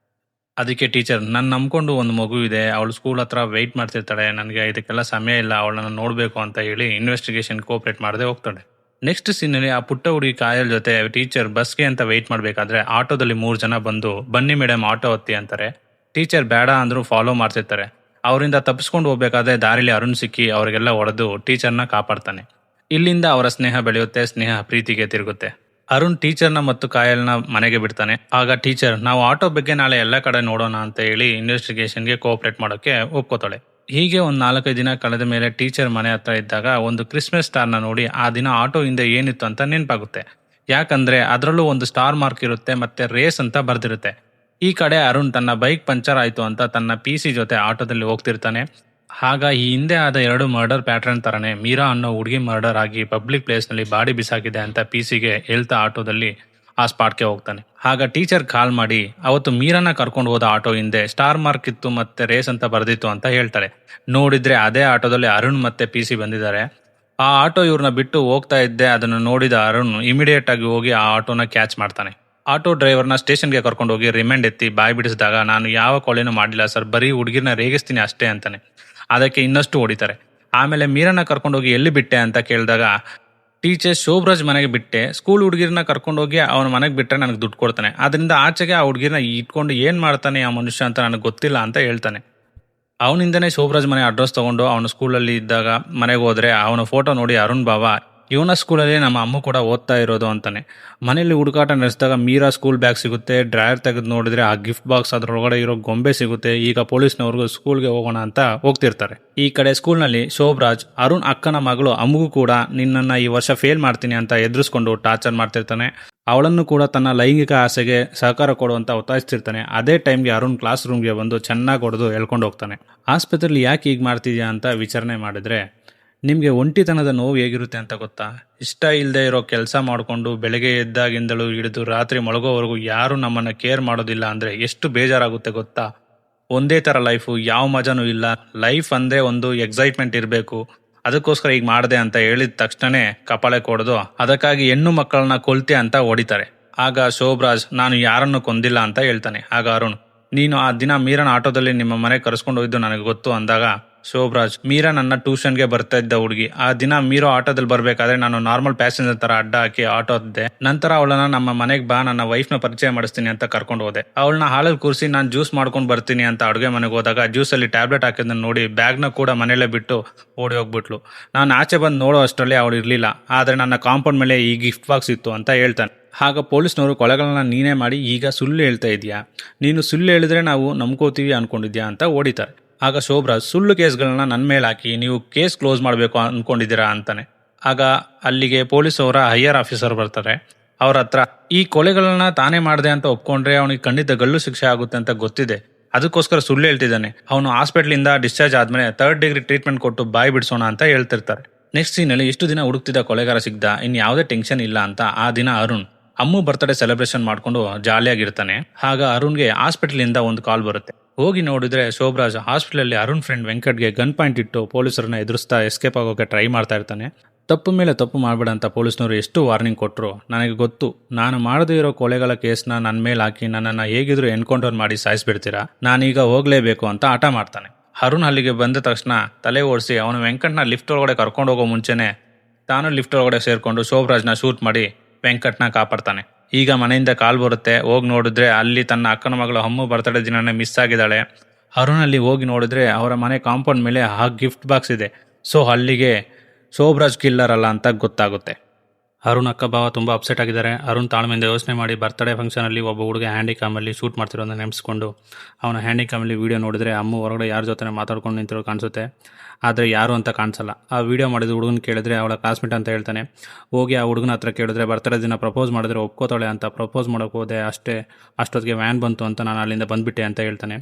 ಅದಕ್ಕೆ ಟೀಚರ್, ನಾನು ನಂಬ್ಕೊಂಡು ಒಂದು ಮಗು ಇದೆ, ಅವಳು ಸ್ಕೂಲ್ ಹತ್ರ ವೆಯ್ಟ್ ಮಾಡ್ತಿರ್ತಾಳೆ, ನನಗೆ ಇದಕ್ಕೆಲ್ಲ ಸಮಯ ಇಲ್ಲ, ಅವಳನ್ನು ನೋಡಬೇಕು ಅಂತ ಹೇಳಿ ಇನ್ವೆಸ್ಟಿಗೇಷನ್ ಕೋಆಪ್ರೇಟ್ ಮಾಡದೆ ಹೋಗ್ತಾಳೆ. ನೆಕ್ಸ್ಟ್ ಸೀನಲ್ಲಿ ಆ ಪುಟ್ಟ ಹುಡುಗಿ ಕಾಯಲ್ ಜೊತೆ ಟೀಚರ್ ಬಸ್ಗೆ ಅಂತ ವೆಯ್ಟ್ ಮಾಡಬೇಕಾದ್ರೆ ಆಟೋದಲ್ಲಿ 3 ಜನ ಬಂದು, ಬನ್ನಿ ಮೇಡಮ್ ಆಟೋ ಹತ್ತಿ ಅಂತಾರೆ. ಟೀಚರ್ ಬೇಡ ಅಂದರೂ ಫಾಲೋ ಮಾಡ್ತಿರ್ತಾರೆ. ಅವರಿಂದ ತಪ್ಪಿಸ್ಕೊಂಡು ಹೋಗ್ಬೇಕಾದ್ರೆ ದಾರಿಲಿ ಅರುಣ್ ಸಿಕ್ಕಿ ಅವರಿಗೆಲ್ಲ ಹೊಡೆದು ಟೀಚರ್ನ ಕಾಪಾಡ್ತಾನೆ. ಇಲ್ಲಿಂದ ಅವರ ಸ್ನೇಹ ಬೆಳೆಯುತ್ತೆ, ಸ್ನೇಹ ಪ್ರೀತಿಗೆ ತಿರುಗುತ್ತೆ. ಅರುಣ್ ಟೀಚರ್ನ ಮತ್ತು ಕಾಯಲ್ನ ಮನೆಗೆ ಬಿಡ್ತಾನೆ. ಆಗ ಟೀಚರ್, ನಾವು ಆಟೋ ಬಗ್ಗೆ ನಾಳೆ ಎಲ್ಲ ಕಡೆ ನೋಡೋಣ ಅಂತ ಹೇಳಿ ಇನ್ವೆಸ್ಟಿಗೇಷನ್ಗೆ ಕೋಆಪ್ರೇಟ್ ಮಾಡೋಕ್ಕೆ ಒಪ್ಕೋತಾಳೆ. ಹೀಗೆ ಒಂದು 4-5 ದಿನ ಕಳೆದ ಮೇಲೆ ಟೀಚರ್ ಮನೆ ಹತ್ರ ಇದ್ದಾಗ ಒಂದು ಕ್ರಿಸ್ಮಸ್ ಸ್ಟಾರ್ನ ನೋಡಿ ಆ ದಿನ ಆಟೋ ಹಿಂದೆ ಏನಿತ್ತು ಅಂತ ನೆನಪಾಗುತ್ತೆ. ಯಾಕಂದ್ರೆ ಅದರಲ್ಲೂ ಒಂದು ಸ್ಟಾರ್ ಮಾರ್ಕ್ ಇರುತ್ತೆ ಮತ್ತೆ ರೇಸ್ ಅಂತ ಬರ್ದಿರುತ್ತೆ. ಈ ಕಡೆ ಅರುಣ್ ತನ್ನ ಬೈಕ್ ಪಂಚರ್ ಆಯಿತು ಅಂತ ತನ್ನ PC ಜೊತೆ ಆಟೋದಲ್ಲಿ ಹೋಗ್ತಿರ್ತಾನೆ. ಆಗ ಈ ಹಿಂದೆ ಆದ 2 ಮರ್ಡರ್ ಪ್ಯಾಟರ್ನ್ ತರನೇ ಮೀರಾ ಅನ್ನೋ ಹುಡುಗಿ ಮರ್ಡರ್ ಆಗಿ ಪಬ್ಲಿಕ್ ಪ್ಲೇಸ್ನಲ್ಲಿ ಬಾಡಿ ಬಿಸಾಕಿದೆ ಅಂತ PCಗೆ ಹೇಳ್ತಾ ಆಟೋದಲ್ಲಿ ಆ ಸ್ಪಾಟ್ಗೆ ಹೋಗ್ತಾನೆ. ಆಗ ಟೀಚರ್ ಕಾಲ್ ಮಾಡಿ ಅವತ್ತು ಮೀರಾನ ಕರ್ಕೊಂಡು ಹೋದ ಆಟೋ ಹಿಂದೆ ಸ್ಟಾರ್ ಮಾರ್ಕ್ ಇತ್ತು ಮತ್ತೆ ರೇಸ್ ಅಂತ ಬರ್ದಿತ್ತು ಅಂತ ಹೇಳ್ತಾರೆ. ನೋಡಿದ್ರೆ ಅದೇ ಆಟೋದಲ್ಲಿ ಅರುಣ್ ಮತ್ತೆ PC ಬಂದಿದ್ದಾರೆ. ಆ ಆಟೋ ಇವ್ರನ್ನ ಬಿಟ್ಟು ಹೋಗ್ತಾ ಇದ್ದೆ. ಅದನ್ನು ನೋಡಿದ ಅರುಣ್ ಇಮಿಡಿಯೇಟ್ ಆಗಿ ಹೋಗಿ ಆ ಆಟೋನ ಕ್ಯಾಚ್ ಮಾಡ್ತಾನೆ. ಆಟೋ ಡ್ರೈವರ್ನ ಸ್ಟೇಷನ್ಗೆ ಕರ್ಕೊಂಡು ಹೋಗಿ ರಿಮ್ಯಾಂಡ್ ಎತ್ತಿ ಬಾಯಿ ಬಿಡಿಸಿದಾಗ, ನಾನು ಯಾವ ಕೊಲೆನೂ ಮಾಡಿಲ್ಲ ಸರ್, ಬರೀ ಹುಡುಗಿರ್ನ ರೇಗಿಸ್ತೀನಿ ಅಷ್ಟೇ ಅಂತಾನೆ. ಅದಕ್ಕೆ ಇನ್ನಷ್ಟು ಹೊಡಿತಾರೆ. ಆಮೇಲೆ ಮೀರನ್ನ ಕರ್ಕೊಂಡೋಗಿ ಎಲ್ಲಿ ಬಿಟ್ಟೆ ಅಂತ ಕೇಳಿದಾಗ ಟೀಚರ್ ಶೋಭರಾಜ್ ಮನೆಗೆ ಬಿಟ್ಟೆ ಸ್ಕೂಲ್ ಹುಡುಗಿರನ್ನ ಕರ್ಕೊಂಡೋಗಿ ಅವನ ಮನೆಗೆ ಬಿಟ್ಟರೆ ನನಗೆ ದುಡ್ಡು ಕೊಡ್ತಾನೆ, ಅದರಿಂದ ಆಚೆಗೆ ಆ ಹುಡುಗಿರನ್ನ ಇಟ್ಕೊಂಡು ಏನು ಮಾಡ್ತಾನೆ ಆ ಮನುಷ್ಯ ಅಂತ ನನಗೆ ಗೊತ್ತಿಲ್ಲ ಅಂತ ಹೇಳ್ತಾನೆ. ಅವನಿಂದನೇ ಶೋಭರಾಜ್ ಮನೆ ಅಡ್ರೆಸ್ ತೊಗೊಂಡು ಅವನು ಸ್ಕೂಲಲ್ಲಿ ಇದ್ದಾಗ ಮನೆಗೆ ಹೋದರೆ ಅವನ ಫೋಟೋ ನೋಡಿ ಅರುಣ್ ಬಾವ ಇವನ ಸ್ಕೂಲಲ್ಲಿ ನಮ್ಮ ಅಮ್ಮ ಕೂಡ ಓದ್ತಾ ಇರೋದು ಅಂತಾನೆ. ಮನೇಲಿ ಹುಡುಕಾಟ ನಡೆಸಿದಾಗ ಮೀರಾ ಸ್ಕೂಲ್ ಬ್ಯಾಗ್ ಸಿಗುತ್ತೆ, ಡ್ರಾಯರ್ ತೆಗೆದು ನೋಡಿದ್ರೆ ಆ ಗಿಫ್ಟ್ ಬಾಕ್ಸ್ ಅದರೊಳಗಡೆ ಇರೋ ಗೊಂಬೆ ಸಿಗುತ್ತೆ. ಈಗ ಪೊಲೀಸ್ನವ್ರಿಗೂ ಸ್ಕೂಲ್ಗೆ ಹೋಗೋಣ ಅಂತ ಹೋಗ್ತಿರ್ತಾರೆ. ಈ ಕಡೆ ಸ್ಕೂಲ್ನಲ್ಲಿ ಶೋಭರಾಜ್ ಅರುಣ್ ಅಕ್ಕನ ಮಗಳು ಅಮ್ಮಗೂ ಕೂಡ ನಿನ್ನನ್ನು ಈ ವರ್ಷ ಫೇಲ್ ಮಾಡ್ತೀನಿ ಅಂತ ಎದುರಿಸ್ಕೊಂಡು ಟಾರ್ಚರ್ ಮಾಡ್ತಿರ್ತಾನೆ. ಅವಳನ್ನು ಕೂಡ ತನ್ನ ಲೈಂಗಿಕ ಆಸೆಗೆ ಸಹಕಾರ ಕೊಡುವಂತ ಒತ್ತಾಯಿಸ್ತಿರ್ತಾನೆ. ಅದೇ ಟೈಮ್ಗೆ ಅರುಣ್ ಕ್ಲಾಸ್ ರೂಮ್ಗೆ ಬಂದು ಚೆನ್ನಾಗಿ ಹೊಡೆದು ಎಳ್ಕೊಂಡು ಹೋಗ್ತಾನೆ. ಆಸ್ಪತ್ರೆಯಲ್ಲಿ ಯಾಕೆ ಹೀಗೆ ಮಾಡ್ತಿದ್ಯಾ ಅಂತ ವಿಚಾರಣೆ ಮಾಡಿದ್ರೆ, ನಿಮಗೆ ಒಂಟಿತನದ ನೋವು ಹೇಗಿರುತ್ತೆ ಅಂತ ಗೊತ್ತಾ? ಇಷ್ಟ ಇಲ್ಲದೆ ಇರೋ ಕೆಲಸ ಮಾಡಿಕೊಂಡು ಬೆಳಗ್ಗೆ ಎದ್ದಾಗಿಂದಲೂ ಹಿಡಿದು ರಾತ್ರಿ ಮಲಗೋವರೆಗೂ ಯಾರು ನಮ್ಮನ್ನು ಕೇರ್ ಮಾಡೋದಿಲ್ಲ ಅಂದರೆ ಎಷ್ಟು ಬೇಜಾರಾಗುತ್ತೆ ಗೊತ್ತಾ? ಒಂದೇ ಥರ ಲೈಫು, ಯಾವ ಮಜಾನೂ ಇಲ್ಲ. ಲೈಫ್ ಅಂದೇ ಒಂದು ಎಕ್ಸೈಟ್ಮೆಂಟ್ ಇರಬೇಕು, ಅದಕ್ಕೋಸ್ಕರ ಈಗ ಮಾಡಿದೆ ಅಂತ ಹೇಳಿದ ತಕ್ಷಣನೇ ಕಪಾಳೆ ಕೊಡೋದು, ಅದಕ್ಕಾಗಿ ಹೆಣ್ಣು ಮಕ್ಕಳನ್ನ ಕೊಲ್ತೆ ಅಂತ ಹೊಡಿತಾರೆ. ಆಗ ಶೋಭರಾಜ್ ನಾನು ಯಾರನ್ನು ಕೊಂದಿಲ್ಲ ಅಂತ ಹೇಳ್ತಾನೆ. ಆಗ ಅರುಣ್, ನೀನು ಆ ದಿನ ಮೀರನ ಆಟೋದಲ್ಲಿ ನಿಮ್ಮ ಮನೆಗೆ ಕರೆಸ್ಕೊಂಡು ಹೋಗಿದ್ದು ನನಗೆ ಗೊತ್ತು ಅಂದಾಗ ಶೋಭರಾಜ್, ಮೀರಾ ನನ್ನ ಟ್ಯೂಷನ್ಗೆ ಬರ್ತಾ ಇದ್ದ ಹುಡುಗಿ. ಆ ದಿನ ಮೀರೋ ಆಟೋದಲ್ಲಿ ಬರಬೇಕಾದ್ರೆ ನಾನು ನಾರ್ಮಲ್ ಪ್ಯಾಸೆಂಜರ್ ತರ ಅಡ್ಡ ಹಾಕಿ ಆಟೋ ಹತ್ತಿದೆ. ನಂತರ ಅವಳನ್ನ ನಮ್ಮ ಮನೆಗೆ ಬಾ, ನನ್ನ ವೈಫ್ನ ಪರಿಚಯ ಮಾಡಿಸ್ತೀನಿ ಅಂತ ಕರ್ಕೊಂಡು ಹೋದೆ. ಅವಳನ್ನ ಹಾಲಲ್ಲಿ ಕೂರಿಸಿ ನಾನು ಜ್ಯೂಸ್ ಮಾಡ್ಕೊಂಡು ಬರ್ತೀನಿ ಅಂತ ಅಡುಗೆ ಮನೆಗೆ ಹೋದಾಗ ಜ್ಯೂಸಲ್ಲಿ ಟ್ಯಾಬ್ಲೆಟ್ ಹಾಕಿದ್ದನ್ನು ನೋಡಿ ಬ್ಯಾಗ್ನ ಕೂಡ ಮನೆಯಲ್ಲೇ ಬಿಟ್ಟು ಓಡಿ ಹೋಗ್ಬಿಟ್ಲು. ನಾನು ಆಚೆ ಬಂದು ನೋಡೋ ಅಷ್ಟರಲ್ಲಿ ಅವಳು ಇರಲಿಲ್ಲ, ಆದರೆ ನನ್ನ ಕಾಂಪೌಂಡ್ ಮೇಲೆ ಈ ಗಿಫ್ಟ್ ಬಾಕ್ಸ್ ಇತ್ತು ಅಂತ ಹೇಳ್ತಾನೆ. ಆಗ ಪೊಲೀಸ್ನವರು ಕೊಲೆಗಳನ್ನ ನೀನೇ ಮಾಡಿ ಈಗ ಸುಳ್ಳು ಹೇಳ್ತಾ ಇದೆಯಾ, ನೀನು ಸುಳ್ಳು ಹೇಳಿದ್ರೆ ನಾವು ನಂಬ್ಕೋತೀವಿ ಅನ್ಕೊಂಡಿದ್ಯಾ ಅಂತ ಓಡಿತಾರೆ. ಆಗ ಶೋಭರಾಜ್, ಸುಳ್ಳು ಕೇಸ್ಗಳನ್ನ ನನ್ನ ಮೇಲೆ ಹಾಕಿ ನೀವು ಕೇಸ್ ಕ್ಲೋಸ್ ಮಾಡಬೇಕು ಅಂದ್ಕೊಂಡಿದ್ದೀರಾ ಅಂತಾನೆ. ಆಗ ಅಲ್ಲಿಗೆ ಪೊಲೀಸ್ ಅವರ ಹೈಯರ್ ಆಫೀಸರ್ ಬರ್ತಾರೆ. ಅವ್ರ ಹತ್ರ ಈ ಕೊಲೆಗಳನ್ನ ತಾನೇ ಮಾಡಿದೆ ಅಂತ ಒಪ್ಕೊಂಡ್ರೆ ಅವನಿಗೆ ಖಂಡಿತ ಗಲ್ಲು ಶಿಕ್ಷೆ ಆಗುತ್ತೆ ಅಂತ ಗೊತ್ತಿದೆ, ಅದಕ್ಕೋಸ್ಕರ ಸುಳ್ಳು ಹೇಳ್ತಿದ್ದಾನೆ. ಅವನು ಹಾಸ್ಪಿಟ್ಲಿಂದ ಡಿಸ್ಚಾರ್ಜ್ ಆದ್ಮೇಲೆ 3rd ಡಿಗ್ರಿ ಟ್ರೀಟ್ಮೆಂಟ್ ಕೊಟ್ಟು ಬಾಯಿ ಬಿಡಿಸೋಣ ಅಂತ ಹೇಳ್ತಿರ್ತಾರೆ. ನೆಕ್ಸ್ಟ್ ಸೀನಲ್ಲಿ ಇಷ್ಟು ದಿನ ಹುಡುಕ್ತಿದ್ದ ಕೊಲೆಗಾರ ಸಿಗ್ದ, ಇನ್ನು ಯಾವುದೇ ಟೆನ್ಷನ್ ಇಲ್ಲ ಅಂತ ಆ ದಿನ ಅರುಣ್ ಅಮ್ಮು ಬರ್ತ್ಡೇ ಸೆಲೆಬ್ರೇಷನ್ ಮಾಡ್ಕೊಂಡು ಜಾಲಿಯಾಗಿರ್ತಾನೆ. ಆಗ ಅರುಣ್ಗೆ ಹಾಸ್ಪಿಟಲಿಂದ ಒಂದು ಕಾಲ್ ಬರುತ್ತೆ. ಹೋಗಿ ನೋಡಿದ್ರೆ ಶೋಭರಾಜ್ ಹಾಸ್ಪಿಟಲಲ್ಲಿ ಅರುಣ್ ಫ್ರೆಂಡ್ ವೆಂಕಟ್ಗೆ ಗನ್ ಪಾಯಿಂಟ್ ಇಟ್ಟು ಪೊಲೀಸರನ್ನ ಎದುರಿಸ್ತಾ ಎಸ್ಕೇಪ್ ಆಗೋಕೆ ಟ್ರೈ ಮಾಡ್ತಾ ಇರ್ತಾನೆ. ತಪ್ಪು ಮೇಲೆ ತಪ್ಪು ಮಾಡಬೇಡ ಅಂತ ಪೊಲೀಸ್ನವರು ಎಷ್ಟು ವಾರ್ನಿಂಗ್ ಕೊಟ್ಟರು ನನಗೆ ಗೊತ್ತು, ನಾನು ಮಾಡದೇ ಇರೋ ಕೊಲೆಗಳ ಕೇಸ್ನ ನನ್ನ ಮೇಲೆ ಹಾಕಿ ನನ್ನನ್ನು ಹೇಗಿದ್ರು ಎನ್ಕೌಂಟರ್ ಮಾಡಿ ಸಾಯಿಸ್ಬಿಡ್ತೀರಾ, ನಾನೀಗ ಹೋಗಲೇಬೇಕು ಅಂತ ಆಟ ಮಾಡ್ತಾನೆ. ಅರುಣ್ ಅಲ್ಲಿಗೆ ಬಂದ ತಕ್ಷಣ ತಲೆ ಓಡಿಸಿ ಅವನು ವೆಂಕಟ್ನ ಲಿಫ್ಟ್ ಒಳಗಡೆ ಕರ್ಕೊಂಡು ಹೋಗೋ ಮುಂಚೆನೆ ತಾನು ಲಿಫ್ಟ್ ಒಳಗಡೆ ಸೇರಿಕೊಂಡು ಶೋಭರಾಜ್ನ ಶೂಟ್ ಮಾಡಿ ವೆಂಕಟ್ನ ಕಾಪಾಡ್ತಾನೆ. ಈಗ ಮನೆಯಿಂದ ಕಾಲ್ ಬರುತ್ತೆ. ಹೋಗಿ ನೋಡಿದ್ರೆ ಅಲ್ಲಿ ತನ್ನ ಅಕ್ಕನ ಮಗಳು ಅಮ್ಮು ಬರ್ತಡೇ ದಿನನೇ ಮಿಸ್ ಆಗಿದ್ದಾಳೆ. ಅರುಣ್ ಅಲ್ಲಿ ಹೋಗಿ ನೋಡಿದ್ರೆ ಅವರ ಮನೆ ಕಾಂಪೌಂಡ್ ಮೇಲೆ ಆ ಗಿಫ್ಟ್ ಬಾಕ್ಸ್ ಇದೆ. ಸೊ ಅಲ್ಲಿಗೆ ಶೋಭರಾಜ್ ಕಿಲ್ಲರ್ ಅಲ್ಲ ಅಂತ ಗೊತ್ತಾಗುತ್ತೆ. ಅರುಣ್ ಅಕ್ಕ ಭಾವ ತುಂಬ ಅಪ್ಸೆಟ್ ಆಗಿದ್ದಾರೆ. ಅರುಣ್ ತಾಳ್ಮೆಯಿಂದ ಯೋಚನೆ ಮಾಡಿ ಬರ್ತ್ಡೇ ಫಂಕ್ಷನಲ್ಲಿ ಒಬ್ಬ ಹುಡುಗ ಹ್ಯಾಂಡಿಕ್ಯಾಮಲ್ಲಿ ಶೂಟ್ ಮಾಡ್ತಿರೋದನ್ನ ನೆನೆಸ್ಕೊಂಡು ಅವನ ಹ್ಯಾಂಡಿಕ್ಯಾಮಲ್ಲಿ ವೀಡಿಯೋ ನೋಡಿದ್ರೆ ಅಮ್ಮು ಹೊರಗಡೆ ಯಾರ ಜೊತೆ ಮಾತಾಡ್ಕೊಂಡು ನಿಂತಿರೋ ಕಾಣಿಸುತ್ತೆ, ಆದರೆ ಯಾರು ಅಂತ ಕಾಣಿಸಲ್ಲ. ಆ ವಿಡಿಯೋ ಮಾಡಿದ ಹುಡುಗನ ಕೇಳಿದ್ರೆ ಅವಳ ಕ್ಲಾಸ್ಮೇಟ್ ಅಂತ ಹೇಳ್ತಾನೆ. ಹೋಗಿ ಆ ಹುಡುಗನ ಹತ್ರ ಕೇಳಿದ್ರೆ ಬರ್ತ್ಡೇ ದಿನ ಪ್ರಪೋಸ್ ಮಾಡಿದ್ರೆ ಒಪ್ಕೋತಾಳೆ ಅಂತ ಪ್ರಪೋಸ್ ಮಾಡೋಕೆ ಹೋದೆ, ಅಷ್ಟೊತ್ತಿಗೆ ವ್ಯಾನ್ ಬಂತು ಅಂತ ನಾನು ಅಲ್ಲಿಂದ ಬಂದುಬಿಟ್ಟೆ ಅಂತ ಹೇಳ್ತಾನೆ.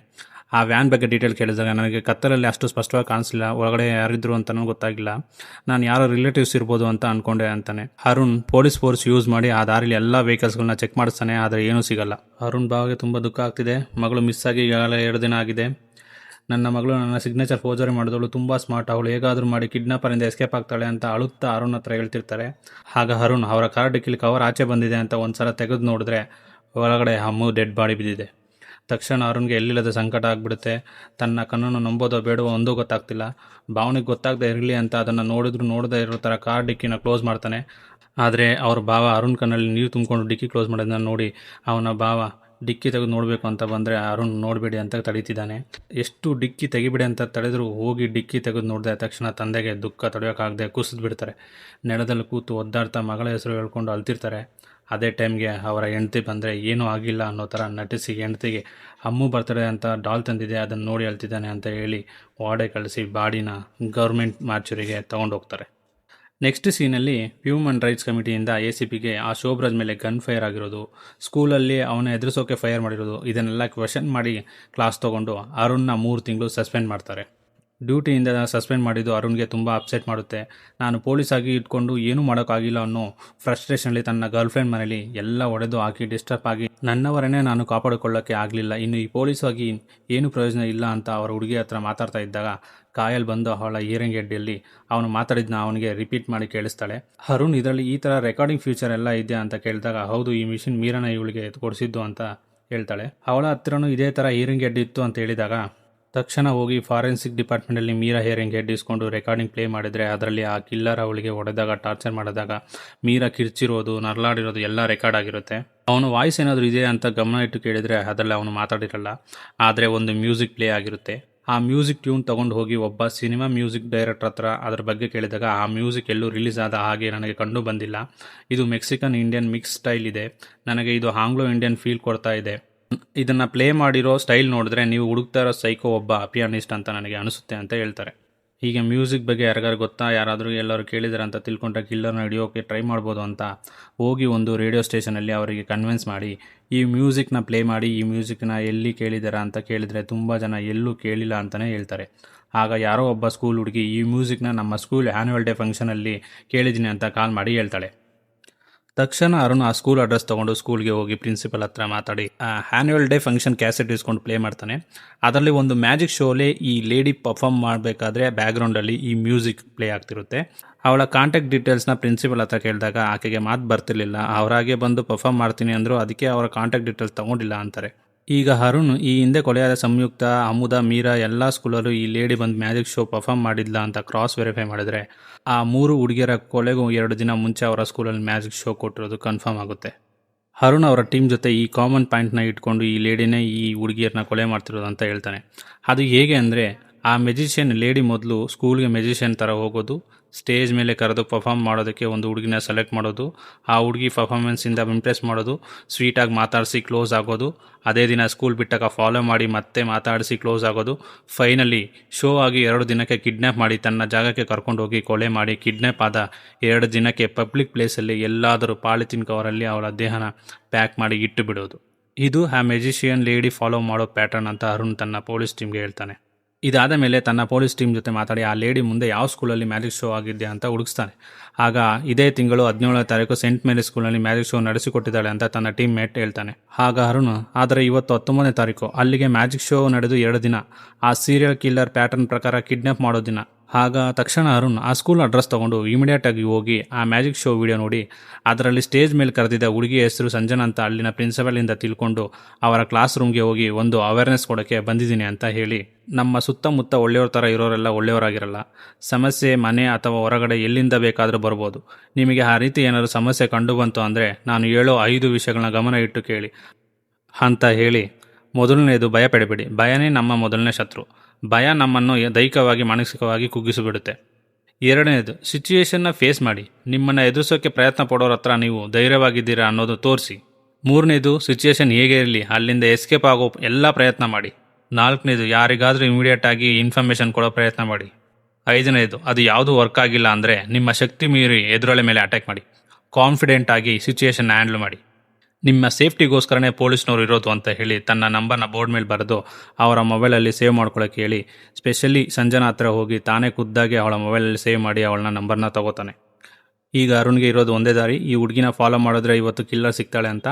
ಆ ವ್ಯಾನ್ ಬಗ್ಗೆ ಡೀಟೇಲ್ ಕೇಳಿದಾಗ ನನಗೆ ಕತ್ತಲಲ್ಲಿ ಅಷ್ಟು ಸ್ಪಷ್ಟವಾಗಿ ಕಾಣಿಸಲಿಲ್ಲ, ಒಳಗಡೆ ಯಾರಿದ್ರು ಅಂತ ನನಗೆ ಗೊತ್ತಾಗಿಲ್ಲ, ನಾನು ಯಾರೋ ರಿಲೇಟಿವ್ಸ್ ಇರ್ಬೋದು ಅಂತ ಅಂದ್ಕೊಂಡೆ ಅಂತಾನೆ. ಅರುಣ್ ಪೊಲೀಸ್ ಫೋರ್ಸ್ ಯೂಸ್ ಮಾಡಿ ಆ ದಾರಿಲಿ ಎಲ್ಲ ವೆಹಿಕಲ್ಸ್ಗಳನ್ನ ಚೆಕ್ ಮಾಡಿಸ್ತಾನೆ, ಆದರೆ ಏನೂ ಸಿಗಲ್ಲ. ಅರುಣ್ ಭಾವಗೆ ತುಂಬ ದುಃಖ ಆಗ್ತಿದೆ. ಮಗಳು ಮಿಸ್ ಆಗಿ ಈಗಾಗಲೇ 2 ದಿನ ಆಗಿದೆ. ನನ್ನ ಮಗಳು ನನ್ನ ಸಿಗ್ನೇಚರ್ ಫೋರ್ಜರಿ ಮಾಡಿದವಳು ತುಂಬ ಸ್ಮಾರ್ಟ್, ಅವಳು ಹೇಗಾದರೂ ಮಾಡಿ ಕಿಡ್ನಾಪರಿಂದ ಎಸ್ಕೇಪ್ ಆಗ್ತಾಳೆ ಅಂತ ಅಳುತ್ತಾ ಅರುಣ್ ಹತ್ರ ಹೇಳ್ತಿರ್ತಾರೆ. ಆಗ ಅರುಣ್ ಅವರ ಕಾರ್ ಡಿಕ್ಕಿಲಿ ಕವರ್ ಆಚೆ ಬಂದಿದೆ ಅಂತ ಒಂದ್ಸಲ ತೆಗೆದು ನೋಡಿದ್ರೆ ಒಳಗಡೆ ಅಮ್ಮು ಡೆಡ್ ಬಾಡಿ ಬಿದ್ದಿದೆ. ತಕ್ಷಣ ಅರುಣ್ಗೆ ಎಲ್ಲಿಲ್ಲದ ಸಂಕಟ ಆಗಿಬಿಡುತ್ತೆ. ತನ್ನ ಕಣ್ಣನ್ನು ನಂಬೋದೋ ಬೇಡವೋ ಒಂದೂ ಗೊತ್ತಾಗ್ತಿಲ್ಲ. ಭಾವನಿಗೆ ಗೊತ್ತಾಗದೆ ಇರಲಿ ಅಂತ ಅದನ್ನು ನೋಡದೇ ಇರೋ ಥರ ಕಾರ್ ಡಿಕ್ಕಿನ ಕ್ಲೋಸ್ ಮಾಡ್ತಾನೆ. ಆದರೆ ಅವ್ರ ಭಾವ ಅರುಣ್ ಕಣ್ಣಲ್ಲಿ ನೀರು ತುಂಬಿಕೊಂಡು ಡಿಕ್ಕಿ ಕ್ಲೋಸ್ ಮಾಡೋದನ್ನ ನೋಡಿ ಅವನ ಭಾವ ಡಿಕ್ಕಿ ತೆಗೆದು ನೋಡಬೇಕು ಅಂತ ಬಂದರೆ ಅರುಣ್ ನೋಡಬೇಡಿ ಅಂತ ತಡೀತಿದ್ದಾನೆ. ಎಷ್ಟು ಡಿಕ್ಕಿ ತೆಗಿಬೇಡಿ ಅಂತ ತಡೆದರೂ ಹೋಗಿ ಡಿಕ್ಕಿ ತೆಗೆದು ನೋಡಿದೆ ತಕ್ಷಣ ತಂದೆಗೆ ದುಃಖ ತಡೆಯೋಕ್ಕಾಗದೆ ಕುಸಿದು ಬಿಡ್ತಾರೆ. ನೆಲದಲ್ಲಿ ಕೂತು ಒದ್ದಾಡ್ತಾ ಮಗಳ ಹೆಸರು ಹೇಳ್ಕೊಂಡು ಅಳ್ತಿರ್ತಾರೆ. ಅದೇ ಟೈಮ್ಗೆ ಅವರ ಹೆಂಡತಿ ಬಂದರೆ ಏನೂ ಆಗಿಲ್ಲ ಅನ್ನೋ ಥರ ನಟಿಸಿ ಹೆಂಡತಿಗೆ ಅಮ್ಮು ಬರ್ತಡೆ ಅಂತ ಡಾಲ್ ತಂದಿದೆ, ಅದನ್ನು ನೋಡಿ ಅಳ್ತಿದ್ದಾನೆ ಅಂತ ಹೇಳಿ ವಾಡೆ ಕಳಿಸಿ ಬಾಡಿನ ಗೌರ್ಮೆಂಟ್ ಮಾರ್ಚುರಿಗೆ ತೊಗೊಂಡೋಗ್ತಾರೆ. ನೆಕ್ಸ್ಟ್ ಸೀನಲ್ಲಿ ಹ್ಯೂಮನ್ ರೈಟ್ಸ್ ಕಮಿಟಿಯಿಂದ ACPಗೆ ಆ ಶೋಭರಾಜ್ ಮೇಲೆ ಗನ್ ಫೈರ್ ಆಗಿರೋದು, ಸ್ಕೂಲಲ್ಲಿ ಅವನ ಎದುರಿಸೋಕೆ ಫೈರ್ ಮಾಡಿರೋದು, ಇದನ್ನೆಲ್ಲ ಕ್ವೆಶನ್ ಮಾಡಿ ಕ್ಲಾಸ್ ತೊಗೊಂಡು ಅರುಣ್ನ 3 ತಿಂಗಳು ಸಸ್ಪೆಂಡ್ ಮಾಡ್ತಾರೆ. ಡ್ಯೂಟಿಯಿಂದ ಸಸ್ಪೆಂಡ್ ಮಾಡಿದ್ದು ಅರುಣ್ಗೆ ತುಂಬ ಅಪ್ಸೆಟ್ ಮಾಡುತ್ತೆ. ನಾನು ಪೊಲೀಸಾಗಿ ಇಟ್ಕೊಂಡು ಏನೂ ಮಾಡೋಕ್ಕಾಗಿಲ್ಲ ಅನ್ನೋ ಫ್ರಸ್ಟ್ರೇಷನಲ್ಲಿ ತನ್ನ ಗರ್ಲ್ಫ್ರೆಂಡ್ ಮನೇಲಿ ಎಲ್ಲ ಒಡೆದು ಹಾಕಿ ಡಿಸ್ಟರ್ಬ್ ಆಗಿ ನನ್ನವರನ್ನೇ ನಾನು ಕಾಪಾಡಿಕೊಳ್ಳೋಕ್ಕೆ ಆಗಲಿಲ್ಲ, ಇನ್ನು ಈ ಪೊಲೀಸಾಗಿ ಏನೂ ಪ್ರಯೋಜನ ಇಲ್ಲ ಅಂತ ಅವರ ಹುಡುಗಿ ಹತ್ರ ಮಾತಾಡ್ತಾ ಇದ್ದಾಗ ಕಾಯಲ್ಲಿ ಬಂದು ಅವಳ ಹಿಯರಿಂಗ್ ಹೆಡ್ಡಲ್ಲಿ ಅವನು ಮಾತಾಡಿದ್ನ ಅವನಿಗೆ ರಿಪೀಟ್ ಮಾಡಿ ಕೇಳಿಸ್ತಾಳೆ. ಅರುಣ್ ಇದರಲ್ಲಿ ಈ ಥರ ರೆಕಾರ್ಡಿಂಗ್ ಫ್ಯೂಚರ್ ಎಲ್ಲ ಇದೆಯಾ ಅಂತ ಕೇಳಿದಾಗ ಹೌದು, ಈ ಮಿಷಿನ್ ಮೀರನ ಇವಳಿಗೆ ಕೊಡಿಸಿದ್ದು ಅಂತ ಹೇಳ್ತಾಳೆ. ಅವಳ ಹತ್ರನೂ ಇದೇ ಥರ ಹಿಯರಿಂಗ್ ಹೆಡ್ ಇತ್ತು ಅಂತ ಹೇಳಿದಾಗ ತಕ್ಷಣ ಹೋಗಿ ಫಾರೆನ್ಸಿಕ್ ಡಿಪಾರ್ಟ್ಮೆಂಟಲ್ಲಿ ಮೀರಾ ಹಿಯರಿಂಗ್ ಹೆಡ್ ಇಸ್ಕೊಂಡು ರೆಕಾರ್ಡಿಂಗ್ ಪ್ಲೇ ಮಾಡಿದರೆ ಅದರಲ್ಲಿ ಆ ಕಿಲ್ಲರ್ ಅವಳಿಗೆ ಹೊಡೆದಾಗ ಟಾರ್ಚರ್ ಮಾಡಿದಾಗ ಮೀರಾ ಕಿರ್ಚಿರೋದು ನರಳಾಡಿರೋದು ಎಲ್ಲ ರೆಕಾರ್ಡ್ ಆಗಿರುತ್ತೆ. ಅವನು ವಾಯ್ಸ್ ಏನಾದರೂ ಇದೆ ಅಂತ ಗಮನ ಇಟ್ಟು ಕೇಳಿದರೆ ಅದರಲ್ಲಿ ಅವನು ಮಾತಾಡಿರಲ್ಲ, ಆದರೆ ಒಂದು ಮ್ಯೂಸಿಕ್ ಪ್ಲೇ ಆಗಿರುತ್ತೆ. ಆ ಮ್ಯೂಸಿಕ್ ಟ್ಯೂನ್ ತೊಗೊಂಡು ಹೋಗಿ ಒಬ್ಬ ಸಿನಿಮಾ ಮ್ಯೂಸಿಕ್ ಡೈರೆಕ್ಟರ್ ಹತ್ರ ಅದ್ರ ಬಗ್ಗೆ ಕೇಳಿದಾಗ ಆ ಮ್ಯೂಸಿಕ್ ಎಲ್ಲೂ ರಿಲೀಸ್ ಆದ ಹಾಗೆ ನನಗೆ ಕಂಡು ಬಂದಿಲ್ಲ, ಇದು ಮೆಕ್ಸಿಕನ್ ಇಂಡಿಯನ್ ಮಿಕ್ಸ್ ಸ್ಟೈಲ್ ಇದೆ, ನನಗೆ ಇದು ಆಂಗ್ಲೋ ಇಂಡಿಯನ್ ಫೀಲ್ ಕೊಡ್ತಾ ಇದೆ, ಇದನ್ನು ಪ್ಲೇ ಮಾಡಿರೋ ಸ್ಟೈಲ್ ನೋಡಿದ್ರೆ ನೀವು ಹುಡುಕ್ತಾ ಇರೋ ಸೈಕೋ ಒಬ್ಬ ಪಿಯಾನಿಸ್ಟ್ ಅಂತ ನನಗೆ ಅನಿಸುತ್ತೆ ಅಂತ ಹೇಳ್ತಾರೆ. ಹೀಗೆ ಮ್ಯೂಸಿಕ್ ಬಗ್ಗೆ ಯಾರಿಗಾರು ಗೊತ್ತಾ, ಯಾರಾದರೂ ಎಲ್ಲರೂ ಕೇಳಿದಾರೆ ಅಂತ ತಿಳ್ಕೊಂಡ್ರೆ ಕಿಲ್ಲರ್ನ ಹಿಡಿಯೋಕೆ ಟ್ರೈ ಮಾಡ್ಬೋದು ಅಂತ ಹೋಗಿ ಒಂದು ರೇಡಿಯೋ ಸ್ಟೇಷನಲ್ಲಿ ಅವರಿಗೆ ಕನ್ವಿನ್ಸ್ ಮಾಡಿ ಈ ಮ್ಯೂಸಿಕ್ನ ಪ್ಲೇ ಮಾಡಿ, ಈ ಮ್ಯೂಸಿಕ್ನ ಎಲ್ಲಿ ಕೇಳಿದಾರ ಅಂತ ಕೇಳಿದರೆ ತುಂಬ ಜನ ಎಲ್ಲೂ ಕೇಳಿಲ್ಲ ಅಂತಲೇ ಹೇಳ್ತಾರೆ. ಆಗ ಯಾರೋ ಒಬ್ಬ ಸ್ಕೂಲ್ ಹುಡುಗಿ ಈ ಮ್ಯೂಸಿಕ್ನ ನಮ್ಮ ಸ್ಕೂಲ್ ಆ್ಯನ್ಯುವಲ್ ಡೇ ಫಂಕ್ಷನಲ್ಲಿ ಕೇಳಿದ್ದೀನಿ ಅಂತ ಕಾಲ್ ಮಾಡಿ ಹೇಳ್ತಾಳೆ. ತಕ್ಷಣ ಅರುಣ್ ಆ ಸ್ಕೂಲ್ ಅಡ್ರೆಸ್ ತೊಗೊಂಡು ಸ್ಕೂಲ್ಗೆ ಹೋಗಿ ಪ್ರಿನ್ಸಿಪಲ್ ಹತ್ರ ಮಾತಾಡಿ ಆ್ಯನ್ಯುವಲ್ ಡೇ ಫಂಕ್ಷನ್ ಕ್ಯಾಸೆಟ್ ಇಸ್ಕೊಂಡು ಪ್ಲೇ ಮಾಡ್ತಾನೆ. ಅದರಲ್ಲಿ ಒಂದು ಮ್ಯಾಜಿಕ್ ಶೋಲಿ ಈ ಲೇಡಿ ಪರ್ಫಾರ್ಮ್ ಮಾಡಬೇಕಾದ್ರೆ ಬ್ಯಾಕ್ಗ್ರೌಂಡಲ್ಲಿ ಈ ಮ್ಯೂಸಿಕ್ ಪ್ಲೇ ಆಗ್ತಿರುತ್ತೆ. ಅವಳ ಕಾಂಟ್ಯಾಕ್ಟ್ ಡೀಟೇಲ್ಸ್ನ ಪ್ರಿನ್ಸಿಪಲ್ ಹತ್ರ ಕೇಳಿದಾಗ ಆಕೆಗೆ ಮಾತು ಬರ್ತಿರ್ಲಿಲ್ಲ, ಅವರಾಗೆ ಬಂದು ಪರ್ಫಾರ್ಮ್ ಮಾಡ್ತೀನಿ ಅಂದರು, ಅದಕ್ಕೆ ಅವರ ಕಾಂಟ್ಯಾಕ್ಟ್ ಡೀಟೇಲ್ಸ್ ತೊಗೊಂಡಿಲ್ಲ ಅಂತಾರೆ. ಈಗ ಅರುಣ್ ಈ ಹಿಂದೆ ಕೊಲೆಯಾದ ಸಂಯುಕ್ತ, ಅಮುದಾ, ಮೀರಾ ಎಲ್ಲ ಸ್ಕೂಲಲ್ಲೂ ಈ ಲೇಡಿ ಬಂದು ಮ್ಯಾಜಿಕ್ ಶೋ ಪರ್ಫಾರ್ಮ್ ಮಾಡಿದ್ಲ ಅಂತ ಕ್ರಾಸ್ ವೆರಿಫೈ ಮಾಡಿದ್ರೆ ಆ 3 ಹುಡುಗಿಯರ ಕೊಲೆಗೂ 2 ದಿನ ಮುಂಚೆ ಅವರ ಸ್ಕೂಲಲ್ಲಿ ಮ್ಯಾಜಿಕ್ ಶೋ ಕೊಟ್ಟಿರೋದು ಕನ್ಫರ್ಮ್ ಆಗುತ್ತೆ. ಅರುಣ್ ಅವರ ಟೀಮ್ ಜೊತೆ ಈ ಕಾಮನ್ ಪಾಯಿಂಟ್ನ ಇಟ್ಕೊಂಡು ಈ ಲೇಡಿನೇ ಈ ಹುಡುಗಿಯರನ್ನ ಕೊಲೆ ಮಾಡ್ತಿರೋದು ಅಂತ ಹೇಳ್ತಾನೆ. ಅದು ಹೇಗೆ ಅಂದರೆ, ಆ ಮೆಜಿಷಿಯನ್ ಲೇಡಿ ಮೊದಲು ಸ್ಕೂಲ್ಗೆ ಮೆಜಿಷಿಯನ್ ಥರ ಹೋಗೋದು, ಸ್ಟೇಜ್ ಮೇಲೆ ಕರೆದು ಪರ್ಫಾರ್ಮ್ ಮಾಡೋದಕ್ಕೆ ಒಂದು ಹುಡುಗಿನ ಸೆಲೆಕ್ಟ್ ಮಾಡೋದು, ಆ ಹುಡುಗಿ ಪರ್ಫಾರ್ಮೆನ್ಸಿಂದ ಇಂಪ್ರೆಸ್ ಮಾಡೋದು, ಸ್ವೀಟಾಗಿ ಮಾತಾಡಿಸಿ ಕ್ಲೋಸ್ ಆಗೋದು, ಅದೇ ದಿನ ಸ್ಕೂಲ್ ಬಿಟ್ಟಾಗ ಫಾಲೋ ಮಾಡಿ ಮತ್ತೆ ಮಾತಾಡಿಸಿ ಕ್ಲೋಸ್ ಆಗೋದು, ಫೈನಲಿ ಶೋ ಆಗಿ 2 ದಿನಕ್ಕೆ ಕಿಡ್ನ್ಯಾಪ್ ಮಾಡಿ ತನ್ನ ಜಾಗಕ್ಕೆ ಕರ್ಕೊಂಡು ಹೋಗಿ ಕೊಲೆ ಮಾಡಿ ಕಿಡ್ನ್ಯಾಪ್ ಆದ 2 ದಿನಕ್ಕೆ ಪಬ್ಲಿಕ್ ಪ್ಲೇಸಲ್ಲಿ ಎಲ್ಲಾದರೂ ಪಾಲಿಥಿನ್ ಕವರಲ್ಲಿ ಅವಳ ದೇಹನ ಪ್ಯಾಕ್ ಮಾಡಿ ಇಟ್ಟು ಬಿಡೋದು. ಇದು ಆ ಮೆಜಿಷಿಯನ್ ಲೇಡಿ ಫಾಲೋ ಮಾಡೋ ಪ್ಯಾಟರ್ನ್ ಅಂತ ಅರುಣ್ ತನ್ನ ಪೊಲೀಸ್ ಟೀಮ್ಗೆ ಹೇಳ್ತಾನೆ. ಇದಾದ ಮೇಲೆ ತನ್ನ ಪೊಲೀಸ್ ಟೀಮ್ ಜೊತೆ ಮಾತಾಡಿ ಆ ಲೇಡಿ ಮುಂದೆ ಯಾವ ಸ್ಕೂಲಲ್ಲಿ ಮ್ಯಾಜಿಕ್ ಶೋ ಆಗಿದ್ದೆ ಅಂತ ಹುಡುಕ್ತಾನೆ. ಆಗ ಇದೇ ತಿಂಗಳು 17ನೇ ತಾರೀಕು ಸೆಂಟ್ ಮೇರಿ ಸ್ಕೂಲ್ನಲ್ಲಿ ಮ್ಯಾಜಿಕ್ ಶೋ ನಡೆಸಿಕೊಟ್ಟಿದ್ದಾಳೆ ಅಂತ ತನ್ನ ಟೀಮ್ ಮೇಟ್ ಹೇಳ್ತಾನೆ. ಆಗ ಅರುಣ್, ಆದರೆ ಇವತ್ತು 19ನೇ ತಾರೀಕು, ಅಲ್ಲಿಗೆ ಮ್ಯಾಜಿಕ್ ಶೋ ನಡೆದು 2 ದಿನ, ಆ ಸೀರಿಯಲ್ ಕಿಲ್ಲರ್ ಪ್ಯಾಟರ್ನ್ ಪ್ರಕಾರ ಕಿಡ್ನ್ಯಾಪ್ ಮಾಡೋ ದಿನ. ಆಗ ತಕ್ಷಣ ಅರುಣ್ ಆ ಸ್ಕೂಲ್ ಅಡ್ರೆಸ್ ತೊಗೊಂಡು ಇಮಿಡಿಯೇಟಾಗಿ ಹೋಗಿ ಆ ಮ್ಯಾಜಿಕ್ ಶೋ ವಿಡಿಯೋ ನೋಡಿ ಅದರಲ್ಲಿ ಸ್ಟೇಜ್ ಮೇಲೆ ಕರೆದಿದ್ದ ಹುಡುಗಿ ಹೆಸರು ಸಂಜನಾ ಅಂತ ಅಲ್ಲಿನ ಪ್ರಿನ್ಸಿಪಲಿಂದ ತಿಳ್ಕೊಂಡು ಅವರ ಕ್ಲಾಸ್ ರೂಮ್ಗೆ ಹೋಗಿ ಒಂದು ಅವೇರ್ನೆಸ್ ಕೊಡೋಕ್ಕೆ ಬಂದಿದ್ದೀನಿ ಅಂತ ಹೇಳಿ, ನಮ್ಮ ಸುತ್ತಮುತ್ತ ಒಳ್ಳೆಯವ್ರ ಥರ ಇರೋರೆಲ್ಲ ಒಳ್ಳೆಯವರಾಗಿರಲ್ಲ, ಸಮಸ್ಯೆ ಮನೆ ಅಥವಾ ಹೊರಗಡೆ ಎಲ್ಲಿಂದ ಬೇಕಾದರೂ ಬರ್ಬೋದು, ನಿಮಗೆ ಆ ರೀತಿ ಏನಾದರೂ ಸಮಸ್ಯೆ ಕಂಡು ಬಂತು ಅಂದರೆ ನಾನು ಹೇಳೋ 5 ವಿಷಯಗಳನ್ನ ಗಮನ ಇಟ್ಟು ಕೇಳಿ ಅಂತ ಹೇಳಿ, ಮೊದಲನೇದು ಭಯ ಪಡಬೇಡಿ, ಭಯನೇ ನಮ್ಮ ಮೊದಲನೇ ಶತ್ರು, ಭಯ ನಮ್ಮನ್ನು ದೈಹಿಕವಾಗಿ ಮಾನಸಿಕವಾಗಿ ಕುಗ್ಗಿಸಿಬಿಡುತ್ತೆ. 2ನೇದು ಸಿಚುಯೇಷನ್ನ ಫೇಸ್ ಮಾಡಿ, ನಿಮ್ಮನ್ನು ಎದುರಿಸೋಕ್ಕೆ ಪ್ರಯತ್ನ ಪಡೋರ ಹತ್ರ ನೀವು ಧೈರ್ಯವಾಗಿದ್ದೀರಾ ಅನ್ನೋದು ತೋರಿಸಿ. 3ನೇದು ಸಿಚುಯೇಷನ್ ಹೇಗೆ ಇರಲಿ ಅಲ್ಲಿಂದ ಎಸ್ಕೇಪ್ ಆಗೋ ಎಲ್ಲ ಪ್ರಯತ್ನ ಮಾಡಿ. 4ನೇದು ಯಾರಿಗಾದರೂ ಇಮಿಡಿಯೇಟಾಗಿ ಇನ್ಫಾರ್ಮೇಷನ್ ಕೊಡೋ ಪ್ರಯತ್ನ ಮಾಡಿ. 5ನೇದು ಅದು ಯಾವುದೂ ವರ್ಕ್ ಆಗಿಲ್ಲ ಅಂದರೆ ನಿಮ್ಮ ಶಕ್ತಿ ಮೀರಿ ಎದುರೊಳೆ ಮೇಲೆ ಅಟ್ಯಾಕ್ ಮಾಡಿ, ಕಾನ್ಫಿಡೆಂಟ್ ಆಗಿ ಸಿಚುಯೇಷನ್ ಹ್ಯಾಂಡಲ್ ಮಾಡಿ. ನಿಮ್ಮ ಸೇಫ್ಟಿಗೋಸ್ಕರನೇ ಪೊಲೀಸ್ನವ್ರು ಇರೋದು ಅಂತ ಹೇಳಿ ತನ್ನ ನಂಬರ್ನ ಬೋರ್ಡ್ ಮೇಲೆ ಬರೆದು ಅವರ ಮೊಬೈಲಲ್ಲಿ ಸೇವ್ ಮಾಡ್ಕೊಳ್ಳೋಕೆ ಹೇಳಿ ಸ್ಪೆಷಲಿ ಸಂಜನಾ ಹತ್ರ ಹೋಗಿ ತಾನೇ ಖುದ್ದಾಗಿ ಅವಳ ಮೊಬೈಲಲ್ಲಿ ಸೇವ್ ಮಾಡಿ ಅವಳನ್ನ ನಂಬರ್ನ ತಗೋತಾನೆ. ಈಗ ಅರುಣ್ಗೆ ಇರೋದು ಒಂದೇ ದಾರಿ, ಈ ಹುಡುಗಿನ ಫಾಲೋ ಮಾಡಿದ್ರೆ ಇವತ್ತು ಕಿಲ್ಲರ್ ಸಿಗ್ತಾಳೆ ಅಂತ.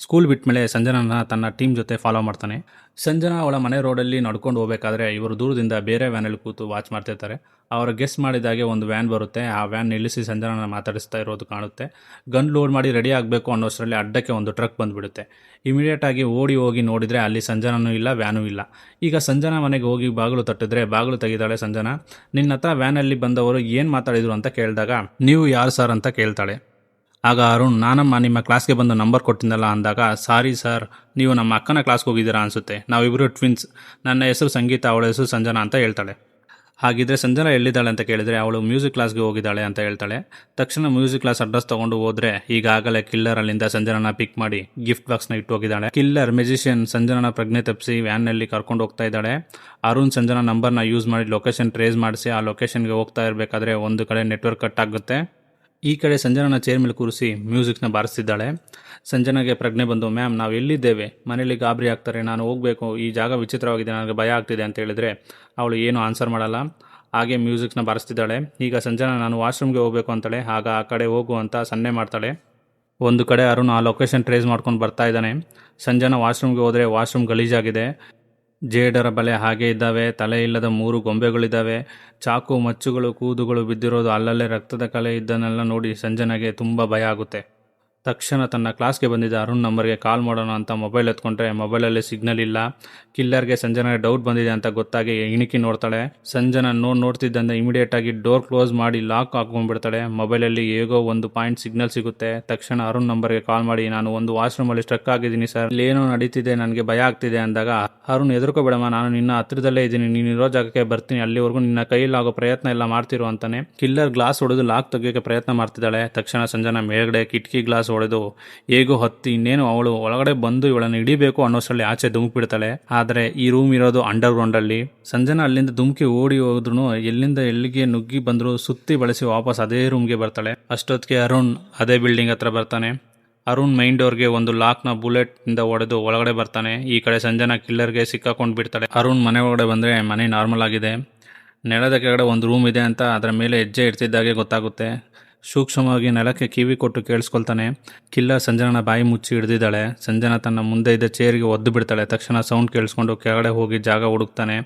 ಸ್ಕೂಲ್ ಬಿಟ್ಟ ಮೇಲೆ ಸಂಜನಾನ ತನ್ನ ಟೀಮ್ ಜೊತೆ ಫಾಲೋ ಮಾಡ್ತಾನೆ. ಸಂಜನಾ ಅವಳ ಮನೆ ರೋಡಲ್ಲಿ ನಡ್ಕೊಂಡು ಹೋಗಬೇಕಾದ್ರೆ ಇವರು ದೂರದಿಂದ ಬೇರೆ ವ್ಯಾನಲ್ಲಿ ಕೂತು ವಾಚ್ ಮಾಡ್ತಿರ್ತಾರೆ. ಅವರು ಗೆಸ್ ಮಾಡಿದಾಗೆ ಒಂದು ವ್ಯಾನ್ ಬರುತ್ತೆ, ಆ ವ್ಯಾನ್ ನಿಲ್ಲಿಸಿ ಸಂಜನಾನ ಮಾತಾಡಿಸ್ತಾ ಇರೋದು ಕಾಣುತ್ತೆ. ಗನ್ ಲೋಡ್ ಮಾಡಿ ರೆಡಿ ಆಗಬೇಕು ಅನ್ನೋಷ್ಟರಲ್ಲಿ ಅಡ್ಡಕ್ಕೆ ಒಂದು ಟ್ರಕ್ ಬಂದುಬಿಡುತ್ತೆ. ಇಮಿಡಿಯೇಟಾಗಿ ಓಡಿ ಹೋಗಿ ನೋಡಿದರೆ ಅಲ್ಲಿ ಸಂಜನಾನೂ ಇಲ್ಲ, ವ್ಯಾನೂ ಇಲ್ಲ. ಈಗ ಸಂಜನಾ ಮನೆಗೆ ಹೋಗಿ ಬಾಗಿಲು ತಟ್ಟಿದ್ರೆ ಬಾಗಿಲು ತೆಗಿತಾಳೆ ಸಂಜನಾ. ನಿನ್ನ ಹತ್ರ ವ್ಯಾನಲ್ಲಿ ಬಂದವರು ಏನು ಮಾತಾಡಿದ್ರು ಅಂತ ಕೇಳಿದಾಗ ನೀವು ಯಾರು ಸರ್ ಅಂತ ಕೇಳ್ತಾಳೆ. ಆಗ ಅರುಣ್, ನಾನಮ್ಮ ನಿಮ್ಮ ಕ್ಲಾಸ್ಗೆ ಬಂದು ನಂಬರ್ ಕೊಟ್ಟಿದ್ದಲ್ಲ ಅಂದಾಗ, ಸಾರಿ ಸರ್, ನೀವು ನಮ್ಮ ಅಕ್ಕನ ಕ್ಲಾಸ್ಗೆ ಹೋಗಿದ್ದೀರಾ ಅನಿಸುತ್ತೆ, ನಾವಿಬ್ಬರು ಟ್ವಿನ್ಸ್, ನನ್ನ ಹೆಸರು ಸಂಗೀತ, ಅವಳ ಹೆಸರು ಸಂಜನಾ ಅಂತ ಹೇಳ್ತಾಳೆ. ಹಾಗಿದ್ರೆ ಸಂಜನಾ ಎಲ್ಲಿದ್ದಾಳೆ ಅಂತ ಕೇಳಿದರೆ ಅವಳು ಮ್ಯೂಸಿಕ್ ಕ್ಲಾಸ್ಗೆ ಹೋಗಿದ್ದಾಳೆ ಅಂತ ಹೇಳ್ತಾಳೆ. ತಕ್ಷಣ ಮ್ಯೂಸಿಕ್ ಕ್ಲಾಸ್ ಅಡ್ರೆಸ್ ತೊಗೊಂಡು ಹೋದರೆ ಈಗಾಗಲೇ ಕಿಲ್ಲರ್ ಅಲ್ಲಿಂದ ಸಂಜನಾನ ಪಿಕ್ ಮಾಡಿ ಗಿಫ್ಟ್ ಬಾಕ್ಸ್ನ ಇಟ್ಟು ಹೋಗಿದ್ದಾಳೆ. ಕಿಲ್ಲರ್ ಮೆಜಿಷಿಯನ್ ಸಂಜನಾನ ಪ್ರಜ್ಞೆ ತಪ್ಪಿಸಿ ವ್ಯಾನ್ನಲ್ಲಿ ಕರ್ಕೊಂಡು ಹೋಗ್ತಾ ಇದ್ದಾಳೆ. ಅರುಣ್ ಸಂಜನಾ ನಂಬರ್ನ ಯೂಸ್ ಮಾಡಿ ಲೊಕೇಶನ್ ಟ್ರೇಸ್ ಮಾಡಿಸಿ ಆ ಲೊಕೇಶನ್ಗೆ ಹೋಗ್ತಾ ಇರಬೇಕಾದ್ರೆ ಒಂದು ಕಡೆ ನೆಟ್ವರ್ಕ್ ಕಟ್ ಆಗುತ್ತೆ. ಈ ಕಡೆ ಸಂಜನಾನ ಚೇರ್ ಮೇಲೆ ಕೂರಿಸಿ ಮ್ಯೂಸಿಕ್ನ ಬಾರಿಸ್ತಿದ್ದಾಳೆ. ಸಂಜನಾಗೆ ಪ್ರಜ್ಞೆ ಬಂದು, ಮ್ಯಾಮ್ ನಾವು ಎಲ್ಲಿದ್ದೇವೆ, ಮನೇಲಿ ಗಾಬರಿ ಆಗ್ತಾರೆ, ನಾನು ಹೋಗಬೇಕು, ಈ ಜಾಗ ವಿಚಿತ್ರವಾಗಿದೆ, ನನಗೆ ಭಯ ಆಗ್ತಿದೆ ಅಂತ ಹೇಳಿದರೆ ಅವಳು ಏನು ಆನ್ಸರ್ ಮಾಡಲ್ಲ, ಹಾಗೆ ಮ್ಯೂಸಿಕ್ನ ಬಾರಿಸ್ತಿದ್ದಾಳೆ. ಈಗ ಸಂಜನಾ ನಾನು ವಾಶ್ರೂಮ್ಗೆ ಹೋಗಬೇಕು ಅಂತಾಳೆ. ಆಗ ಆ ಕಡೆ ಹೋಗು ಅಂತ ಸನ್ನೆ ಮಾಡ್ತಾಳೆ. ಒಂದು ಕಡೆ ಅರುಣ್ ಆ ಲೊಕೇಶನ್ ಟ್ರೇಸ್ ಮಾಡ್ಕೊಂಡು ಬರ್ತಾ ಇದ್ದಾನೆ. ಸಂಜನಾ ವಾಶ್ರೂಮ್ಗೆ ಹೋದರೆ ವಾಶ್ರೂಮ್ ಗಲೀಜಾಗಿದೆ, ಜೇಡರ ಬಲೆ ಹಾಗೆ ಇದ್ದಾವೆ, ತಲೆ ಇಲ್ಲದ 3 ಗೊಂಬೆಗಳಿದ್ದಾವೆ, ಚಾಕು ಮಚ್ಚುಗಳು ಕೂದುಗಳು ಬಿದ್ದಿರೋದು, ಅಲ್ಲಲ್ಲೇ ರಕ್ತದ ಕಲೆ ಇದ್ದನ್ನೆಲ್ಲ ನೋಡಿ ಸಂಜನಾಗೆ ತುಂಬ ಭಯ ಆಗುತ್ತೆ. ತಕ್ಷಣ ತನ್ನ ಕ್ಲಾಸ್ಗೆ ಬಂದಿದ್ದ ಅರುಣ್ ನಂಬರ್ಗೆ ಕಾಲ್ ಮಾಡೋಣ ಅಂತ ಮೊಬೈಲ್ ಎತ್ಕೊಂಡ್ರೆ ಮೊಬೈಲಲ್ಲಿ ಸಿಗ್ನಲ್ ಇಲ್ಲ. ಕಿಲ್ಲರ್ಗೆ ಸಂಜನಾ ಡೌಟ್ ಬಂದಿದೆ ಅಂತ ಗೊತ್ತಾಗಿ ಇಣಿಕಿ ನೋಡ್ತಾಳೆ. ಸಂಜನಾ ನೋಡ್ತಿದ್ದಂತೆ ಇಮಿಡಿಯೇಟ್ ಆಗಿ ಡೋರ್ ಕ್ಲೋಸ್ ಮಾಡಿ ಲಾಕ್ ಹಾಕೊಂಡ್ಬಿಡ್ತಾಳೆ. ಮೊಬೈಲಲ್ಲಿ ಹೇಗೋ ಒಂದು ಪಾಯಿಂಟ್ ಸಿಗ್ನಲ್ ಸಿಗುತ್ತೆ. ತಕ್ಷಣ ಅರುಣ್ ನಂಬರ್ಗೆ ಕಾಲ್ ಮಾಡಿ, ನಾನು ಒಂದು ವಾಶ್ರೂಮಲ್ಲಿ ಸ್ಟ್ರಕ್ ಆಗಿದ್ದೀನಿ ಸರ್, ಇಲ್ಲೇನೋ ನಡೀತಿದೆ, ನನಗೆ ಭಯ ಆಗ್ತಿದೆ ಅಂದಾಗ ಅರುಣ್ ಎದುರ್ಕೋಬೇಡಮ್ಮ, ನಾನು ನಿನ್ನ ಹತ್ರದಲ್ಲೇ ಇದ್ದೀನಿ, ನೀನು ಇರೋ ಜಾಗಕ್ಕೆ ಬರ್ತೀನಿ, ಅಲ್ಲಿವರೆಗೂ ನಿನ್ನ ಕೈಲಾಗೋ ಪ್ರಯತ್ನ ಎಲ್ಲ ಮಾಡ್ತಿರೋ ಅಂತಾನೆ. ಕಿಲ್ಲರ್ ಗ್ಲಾಸ್ ಹೊಡೆದು ಲಾಕ್ ತೆಗಿಯೋಕೆ ಪ್ರಯತ್ನ ಮಾಡ್ತಿದ್ದಾಳೆ. ತಕ್ಷಣ ಸಂಜನಾ ಮೇಲ್ಗಡೆ ಕಿಟಕಿ ಗ್ಲಾಸ್ ಹೊಡೆದು ಹೇಗೋ ಹತ್ತಿ ಇನ್ನೇನು ಅವಳು ಒಳಗಡೆ ಬಂದು ಇವಳನ್ನು ಹಿಡಿಬೇಕು ಅನ್ನೋಷ್ಟರಲ್ಲಿ ಆಚೆ ಧುಮುಕ್ಬಿಡ್ತಾಳೆ. ಆದರೆ ಈ ರೂಮ್ ಇರೋದು ಅಂಡರ್ ಗ್ರೌಂಡ್ ಅಲ್ಲಿ. ಸಂಜನಾ ಅಲ್ಲಿಂದ ಧುಮುಕಿ ಓಡಿ ಹೋದ್ರು ಎಲ್ಲಿಂದ ಎಲ್ಲಿಗೆ ನುಗ್ಗಿ ಬಂದ್ರು ಸುತ್ತಿ ಬಳಸಿ ವಾಪಸ್ ಅದೇ ರೂಮ್ಗೆ ಬರ್ತಾಳೆ. ಅಷ್ಟೊತ್ತಿಗೆ ಅರುಣ್ ಅದೇ ಬಿಲ್ಡಿಂಗ್ ಹತ್ರ ಬರ್ತಾನೆ. ಅರುಣ್ ಮೈನ್ ಡೋರ್ಗೆ ಒಂದು ಲಾಕ್ನ ಬುಲೆಟ್ ಇಂದ ಹೊಡೆದು ಒಳಗಡೆ ಬರ್ತಾನೆ. ಈ ಕಡೆ ಸಂಜನಾ ಕಿಲ್ಲರ್ಗೆ ಸಿಕ್ಕಾಕೊಂಡು ಬಿಡ್ತಾಳೆ. ಅರುಣ್ ಮನೆ ಒಳಗಡೆ ಬಂದರೆ ಮನೆ ನಾರ್ಮಲ್ ಆಗಿದೆ. ನೆಲದ ಕೆಳಗಡೆ ಒಂದು ರೂಮ್ ಇದೆ ಅಂತ ಅದರ ಮೇಲೆ ಹೆಜ್ಜೆ ಇಡ್ತಿದ್ದಾಗೆ ಗೊತ್ತಾಗುತ್ತೆ. ಸೂಕ್ಷ್ಮವಾಗಿ ನೆಲಕ್ಕೆ ಕಿವಿ ಕೊಟ್ಟು ಕೇಳಿಸ್ಕೊಳ್ತಾನೆ. ಕಿಲ್ಲರ್ ಸಂಜನಾ ಬಾಯಿ ಮುಚ್ಚಿ ಹಿಡಿದಿದ್ದಾಳೆ. ಸಂಜನಾ ತನ್ನ ಮುಂದೆ ಇದ್ದ ಚೇರಿಗೆ ಒದ್ದು ಬಿಡ್ತಾಳೆ. ತಕ್ಷಣ ಸೌಂಡ್ ಕೇಳಿಸ್ಕೊಂಡು ಕೆಳಗಡೆ ಹೋಗಿ ಜಾಗ ಹುಡುಕ್ತಾನೆ.